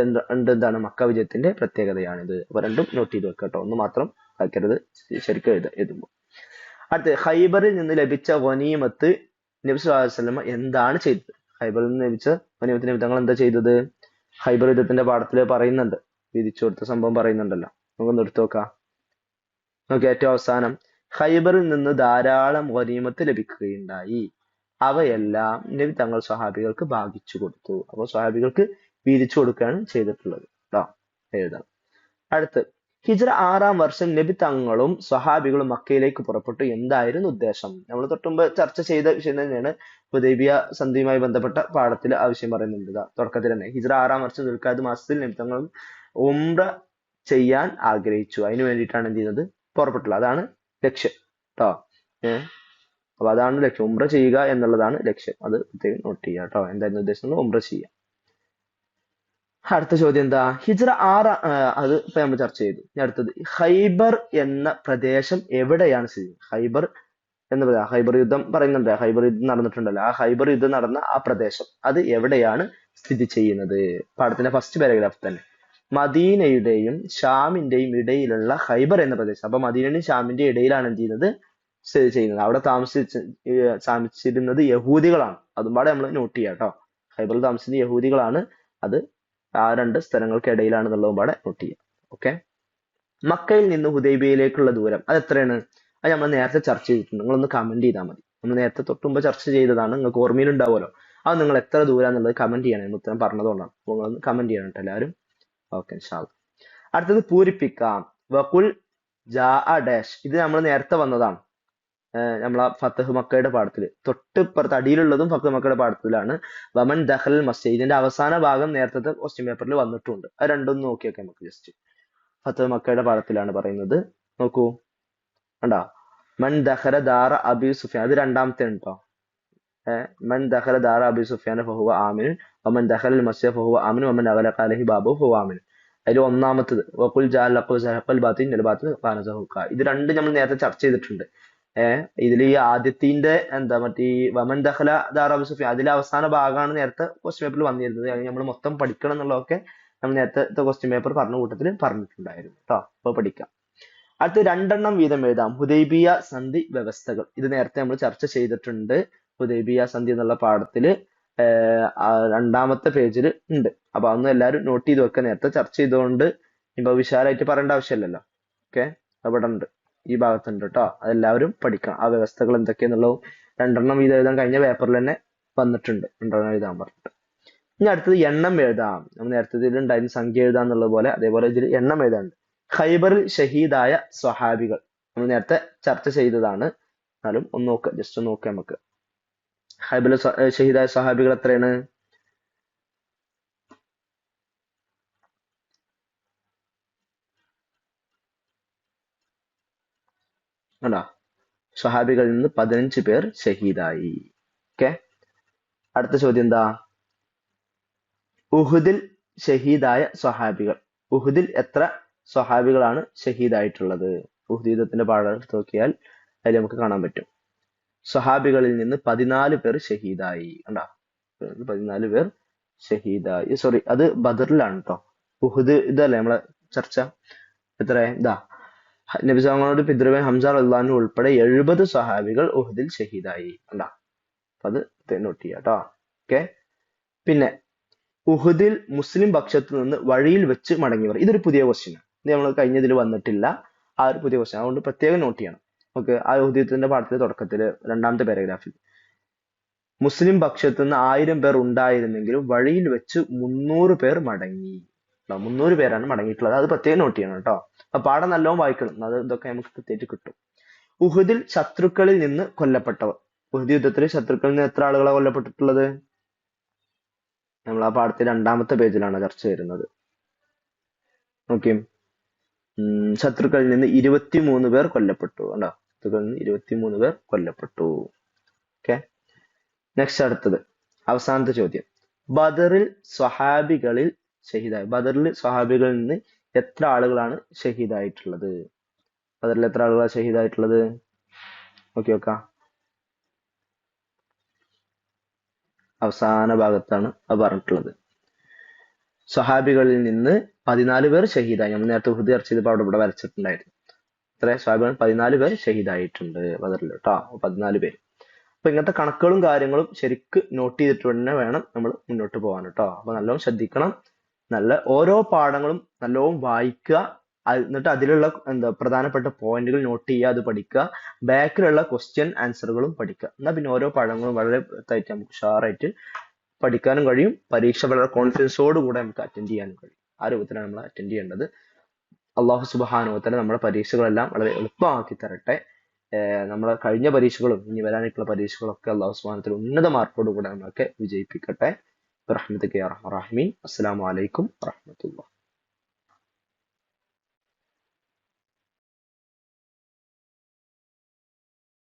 എന്താണ് മക്ക വിജയത്തിന്റെ പ്രത്യേകതയാണിത്. അപ്പൊ രണ്ടും നോട്ട് ചെയ്ത് വെക്കുക കേട്ടോ. ഒന്ന് മാത്രം ആക്കരുത്, ശരിക്കും എഴുതുമ്പോൾ. അടുത്ത് ഖൈബറിൽ നിന്ന് ലഭിച്ച ഗനീമത്ത് നബി സ്വല്ലല്ലാഹു അലൈഹി വസല്ലം എന്താണ് ചെയ്തത്? ഖൈബറിൽ നിന്ന് ലഭിച്ച ഗനീമത്ത് നബി തങ്ങൾ എന്താ ചെയ്തത്? ഖൈബർ യുദ്ധത്തിന്റെ പാഠത്തിൽ പറയുന്നുണ്ട്, വിധിച്ചു കൊടുത്ത സംഭവം പറയുന്നുണ്ടല്ലോ. നമുക്ക് എടുത്തു നോക്കാം. നോക്കി ഏറ്റവും അവസാനം ഖൈബറിൽ നിന്ന് ധാരാളം ഗനീമത്ത് ലഭിക്കുകയുണ്ടായി. അവയെല്ലാം നബി തങ്ങൾ സ്വഹാബികൾക്ക് ഭാഗിച്ചു കൊടുത്തു. അപ്പോൾ സ്വഹാബികൾക്ക് വീതിച്ചു കൊടുക്കുകയാണ് ചെയ്തിട്ടുള്ളത് ട്ടോ. എഴുതാം. അടുത്ത് ഹിജ്റ 6-ാം വർഷം നബി തങ്ങളും സ്വഹാബികളും മക്കയിലേക്ക് പുറപ്പെട്ടു. എന്തായിരുന്നു ഉദ്ദേശം? നമ്മൾ തൊട്ടുമുമ്പ് ചർച്ച ചെയ്ത വിഷയം തന്നെയാണ്. ഹുദൈബിയ സന്ധിയുമായി ബന്ധപ്പെട്ട പാഠത്തിൽ ആവശ്യം പറയുന്നുണ്ട്. തുടക്കത്തിൽ തന്നെ ഹിജ്റ 6-ാം വർഷം ദുൽഖഅദ് മാസത്തിൽ നബി തങ്ങളും ഉംറ ചെയ്യാൻ ആഗ്രഹിച്ചു. അതിനു വേണ്ടിയിട്ടാണ് എന്ത് ചെയ്യുന്നത്? പുറപ്പെട്ടുള്ളത്. അതാണ് ലക്ഷ്യം ട്ടോ. അപ്പൊ അതാണ് ലക്ഷ്യം, ഉംറ ചെയ്യുക എന്നുള്ളതാണ് ലക്ഷ്യം. അത് പ്രത്യേകം നോട്ട് ചെയ്യുക കേട്ടോ. എന്തായിരുന്നു ഉദ്ദേശം? ഉംറ ചെയ്യുക. അടുത്ത ചോദ്യം എന്താ? ഹിജ്റ 6 അത് ഇപ്പൊ നമ്മൾ ചർച്ച ചെയ്തു. അടുത്തത് ഖൈബർ എന്ന പ്രദേശം എവിടെയാണ് സ്ഥിതി? ഖൈബർ എന്ന് പറയാം, ഖൈബർ യുദ്ധം പറയുന്നുണ്ട്, ഖൈബർ യുദ്ധം നടന്നിട്ടുണ്ടല്ലോ. ആ ഖൈബർ യുദ്ധം നടന്ന ആ പ്രദേശം അത് എവിടെയാണ് സ്ഥിതി ചെയ്യുന്നത്? പാഠത്തിന്റെ ഫസ്റ്റ് പാരഗ്രാഫ് തന്നെ. മദീനയുടെയും ഷാമിന്റെയും ഇടയിലുള്ള ഖൈബർ എന്ന പ്രദേശം. അപ്പൊ മദീനയുടെയും ഷാമിന്റെയും ഇടയിലാണ് എന്ത് ചെയ്യുന്നത്? സ്ഥിതി ചെയ്യുന്നത്. അവിടെ താമസിച്ചിരുന്നത് യഹൂദികളാണ്. അതും പാടെ നമ്മൾ നോട്ട് ചെയ്യാം കേട്ടോ. ഖൈബറിൽ താമസിച്ചിരുന്ന യഹൂദികളാണ്. അത് ആ രണ്ട് സ്ഥലങ്ങൾക്ക് ഇടയിലാണെന്നുള്ളതും പാടെ നോട്ട് ചെയ്യാം. ഓക്കെ. മക്കയിൽ നിന്ന് ഹുദൈബിയയിലേക്കുള്ള ദൂരം അത് എത്രയാണ്? അത് നമ്മൾ നേരത്തെ ചർച്ച ചെയ്തിട്ടുണ്ട്. നിങ്ങളൊന്ന് കമന്റ് ചെയ്താൽ മതി. നമ്മൾ നേരത്തെ തൊട്ടുമുമ്പ് ചർച്ച ചെയ്തതാണ്, നിങ്ങൾക്ക് ഓർമ്മയിലുണ്ടാവുമല്ലോ. അത് നിങ്ങൾ എത്ര ദൂരാന്നുള്ളത് കമന്റ് ചെയ്യണം. ഉത്തരം പറഞ്ഞതുകൊണ്ടാണ്. നിങ്ങളൊന്ന് കമന്റ് ചെയ്യണം കേട്ടോ എല്ലാവരും. ഓക്കെ, ഇൻഷാ അല്ലാഹ്. അടുത്തത് പൂരിപ്പിക്കാം. വഖുൽ ജാ ഡാഷ്. ഇത് നമ്മൾ നേരത്തെ വന്നതാണ്. നമ്മളെ ഫത്തഹ് മക്കയുടെ പാഠത്തിൽ തൊട്ടിപ്പുറത്ത് അടിയിലുള്ളതും ഫത്തഹ് മക്കയുടെ പാഠത്തിലാണ്. വമൻ ദഖൽ മസ്ജിദ്. ഇതിന്റെ അവസാന ഭാഗം നേരത്തെ ക്വസ്റ്റ്യൻ പേപ്പറിൽ വന്നിട്ടുണ്ട്. അത് രണ്ടും നോക്കിയൊക്കെ നമുക്ക് ജസ്റ്റ്. ഫത്തഹ് മക്കയുടെ പാഠത്തിലാണ് പറയുന്നത്. നോക്കൂ, കണ്ടോ? മൻ ദഖല ദാറ അബി സുഫിയാൻ. അത് രണ്ടാമത്തെ ഉണ്ടോ? മൻ ദഖല ദാറ അബി സുഫിയാൻ ഫഹുവ ആമിൻ വമൻ ദഖല മസ്ജിദ് ഫഹുവ ആമിൻ വമൻ അഗ്ലഖ അലൈഹി ബാബു ഫഹുവ ആമിൻ. അതിൽ ഒന്നാമത്തത് വഖുൽ ജാ ലഖു സഹഖൽ ബാത്തിൻ നൽ ബാത്തിൻ ഖാന സഹഖ. ഇത് രണ്ടും നമ്മൾ നേരത്തെ ചർച്ച ചെയ്തിട്ടുണ്ട്. ഇതിൽ ഈ ആദ്യത്തിന്റെ എന്താ മറ്റേ വമൻ ദഖല ദാറ അബി സുഫിയാൻ അതിലെ അവസാന ഭാഗമാണ് നേരത്തെ ക്വസ്റ്റ്യൻ പേപ്പറിൽ വന്നിരുന്നത്. അത് നമ്മൾ മൊത്തം പഠിക്കണം എന്നുള്ളതൊക്കെ നമ്മൾ നേരത്തെ ക്വസ്റ്റ്യൻ പേപ്പർ പറഞ്ഞ കൂട്ടത്തിൽ പറഞ്ഞിട്ടുണ്ടായിരുന്നു കേട്ടോ. അപ്പൊ പഠിക്കാം. അടുത്ത് രണ്ടെണ്ണം വീതം എഴുതാം. ഹുദൈബിയ സന്ധി വ്യവസ്ഥകൾ. ഇത് നേരത്തെ നമ്മൾ ചർച്ച ചെയ്തിട്ടുണ്ട്. ഹുദൈബിയ സന്ധി എന്നുള്ള പാഠത്തില് രണ്ടാമത്തെ പേജിൽ ഉണ്ട്. അപ്പൊ അതൊന്നും എല്ലാവരും നോട്ട് ചെയ്ത് വെക്കുക. നേരത്തെ ചർച്ച ചെയ്തുകൊണ്ട് ഇപ്പൊ വിശാലമായിട്ട് പറയേണ്ട ആവശ്യമില്ലല്ലോ. ഓക്കെ, അവിടെ ഉണ്ട്, ഈ ഭാഗത്തുണ്ട് കേട്ടോ. അതെല്ലാവരും പഠിക്കണം. ആ വ്യവസ്ഥകൾ എന്തൊക്കെയാന്നുള്ളതും രണ്ടെണ്ണം വീതം എഴുതാൻ കഴിഞ്ഞ പേപ്പറിൽ തന്നെ വന്നിട്ടുണ്ട്. രണ്ടെണ്ണം എഴുതാൻ പറഞ്ഞിട്ട്. ഇനി അടുത്തത് എണ്ണം എഴുതാം. നമ്മൾ നേരത്തെ ഇതിലുണ്ടായിരുന്നു സംഖ്യ എഴുതാന്നുള്ളത് പോലെ, അതേപോലെ ഇതിൽ എണ്ണം എഴുതാനുണ്ട്. ഖൈബറിൽ ഷഹീദായ സ്വഹാബികൾ നമ്മൾ നേരത്തെ ചർച്ച ചെയ്തതാണ്. എന്നാലും ഒന്ന് നോക്കുക, ജസ്റ്റ് ഒന്ന് നോക്കാം നമുക്ക്. ഖൈബറിൽ ഷഹീദായ സ്വഹാബികൾ എത്രയാണ്? അല്ല, സ്വഹാബികളിൽ നിന്ന് 15 പേർ ഷഹീദായി. ഓക്കെ. അടുത്ത ചോദ്യം എന്താ? ഉഹുദിൽ ഷഹീദായ സ്വഹാബികൾ. ഉഹുദിൽ എത്ര സ്വഹാബികളാണ് ഷഹീദായിട്ടുള്ളത്? ഉഹുദ് യുദ്ധത്തിന്റെ പാഠം എടുത്ത് നോക്കിയാൽ അതിൽ നമുക്ക് കാണാൻ പറ്റും. സ്വഹാബികളിൽ നിന്ന് 14 പേർ ഷഹീദായി. കണ്ടോ? 14 പേർ ഷഹീദായി. സോറി, അത് ബദറിലാണ് കേട്ടോ. ഉഹുദ് ഇതല്ലേ നമ്മളെ ചർച്ച. എത്ര? ഇതാ, നബി സല്ലല്ലാഹു പിതൃവൻ ഹംസ റളിയല്ലാഹു അൻഹു ഉൾപ്പെടെ 70 സ്വഹാബികൾ ഉഹുദിൽ ഷഹീദായി. കണ്ടോ? അത് നോട്ട് ചെയ്യാം കേട്ടോ. ഓക്കെ. പിന്നെ ഉഹുദിൽ മുസ്ലിം പക്ഷത്ത് നിന്ന് വഴിയിൽ വെച്ച് മടങ്ങിയവർ. ഇതൊരു പുതിയ ക്വസ്റ്റ്യൻ. ഇത് നമ്മൾ കഴിഞ്ഞതിൽ വന്നിട്ടില്ല. ആ ഒരു പുതിയ ക്വസ്റ്റ്യൻ, അതുകൊണ്ട് പ്രത്യേകം നോട്ട് ചെയ്യണം. ഓക്കെ. ആ ഉഹുദ് യുദ്ധത്തിന്റെ പാഠത്തിന്റെ തുടക്കത്തിൽ രണ്ടാമത്തെ പാരഗ്രാഫിൽ മുസ്ലിം പക്ഷത്ത് നിന്ന് 1000 പേർ ഉണ്ടായിരുന്നെങ്കിലും വഴിയിൽ വെച്ച് 300 പേർ മടങ്ങി. 300 പേരാണ് മടങ്ങിയിട്ടുള്ളത്. അത് പ്രത്യേകം നോട്ട് ചെയ്യണം കേട്ടോ. അപ്പൊ പാഠം നല്ലോണം വായിക്കണം. അത് ഇതൊക്കെ നമുക്ക് കൃത്യമായിട്ട് കിട്ടും. ഉഹുദിൽ ശത്രുക്കളിൽ നിന്ന് കൊല്ലപ്പെട്ടവർ. ഉഹുദ് യുദ്ധത്തിൽ ശത്രുക്കളിൽ നിന്ന് എത്ര ആളുകളാണ് കൊല്ലപ്പെട്ടിട്ടുള്ളത്? നമ്മൾ ആ പാഠത്തിൽ രണ്ടാമത്തെ പേജിലാണ് ചർച്ച വരുന്നത്. ഓക്കെ. ശത്രുക്കളിൽ നിന്ന് 23 പേർ കൊല്ലപ്പെട്ടു. കണ്ടോ, ശത്രുക്കളിൽ നിന്ന് 23 പേർ കൊല്ലപ്പെട്ടു. ഓക്കെ, നെക്സ്റ്റ് അടുത്തത് അവസാനത്തെ ചോദ്യം. ബദറിൽ സ്വഹാബികളിൽ ഷഹീദായി, ബദറിൽ സ്വഹാബികളിൽ നിന്ന് എത്ര ആളുകളാണ് ഷഹീദായിട്ടുള്ളത്? ബദറിൽ എത്ര ആളുകളാണ് ഷഹീദായിട്ടുള്ളത്? ഓക്കെ നോക്കാം, അവസാന ഭാഗത്താണ് അത് പറഞ്ഞിട്ടുള്ളത്. സ്വഹാബികളിൽ നിന്ന് 14 പേർ ഷഹീദായി. നമ്മൾ നേരത്തെ ഉഹുദ് ചർച്ച ചെയ്തപ്പോൾ അവിടെ ഇവിടെ വരച്ചിട്ടുണ്ടായിരുന്നു. ഇത്ര സ്വഹാബികൾ 14 പേർ ഷഹീദായിട്ടുണ്ട് ബദറിൽ കേട്ടോ, 14 പേര്. അപ്പൊ ഇങ്ങനത്തെ കണക്കുകളും കാര്യങ്ങളും ശരിക്ക് നോട്ട് ചെയ്തിട്ട് തന്നെ വേണം നമ്മൾ മുന്നോട്ട് പോകാൻ കേട്ടോ. അപ്പൊ നല്ലോണം ശ്രദ്ധിക്കണം, നല്ല ഓരോ പാഠങ്ങളും നല്ലോണം വായിക്കുക, എന്നിട്ട് അതിലുള്ള പ്രധാനപ്പെട്ട പോയിന്റുകൾ നോട്ട് ചെയ്യുക, അത് പഠിക്കുക, ബാക്കിലുള്ള ക്വസ്റ്റ്യൻ ആൻസറുകളും പഠിക്കുക. എന്നാൽ പിന്നെ ഓരോ പാഠങ്ങളും വളരെ വ്യക്തമായിട്ട് നമുക്ക് ഉഷാറായിട്ട് പഠിക്കാനും കഴിയും, പരീക്ഷ വളരെ കോൺഫിഡൻസോട് കൂടെ നമുക്ക് അറ്റൻഡ് ചെയ്യാനും കഴിയും. ആ രൂപത്തിലാണ് നമ്മൾ അറ്റൻഡ് ചെയ്യേണ്ടത്. അള്ളാഹു സുബ്ഹാനഹു വ തആല നമ്മുടെ പരീക്ഷകളെല്ലാം വളരെ എളുപ്പമാക്കി തരട്ടെ. നമ്മളെ കഴിഞ്ഞ പരീക്ഷകളും ഇനി വരാനായിട്ടുള്ള പരീക്ഷകളൊക്കെ അള്ളാഹു സുബ്ഹാനഹു വ തആല ഉന്നത മാർക്കോട് കൂടെ നമ്മളൊക്കെ വിജയിപ്പിക്കട്ടെ. റഹ്മത്തുക യാ അർഹമർ റഹീമീൻ. അസ്സലാമു അലൈക്കും വറഹ്മത്തുള്ളാഹി.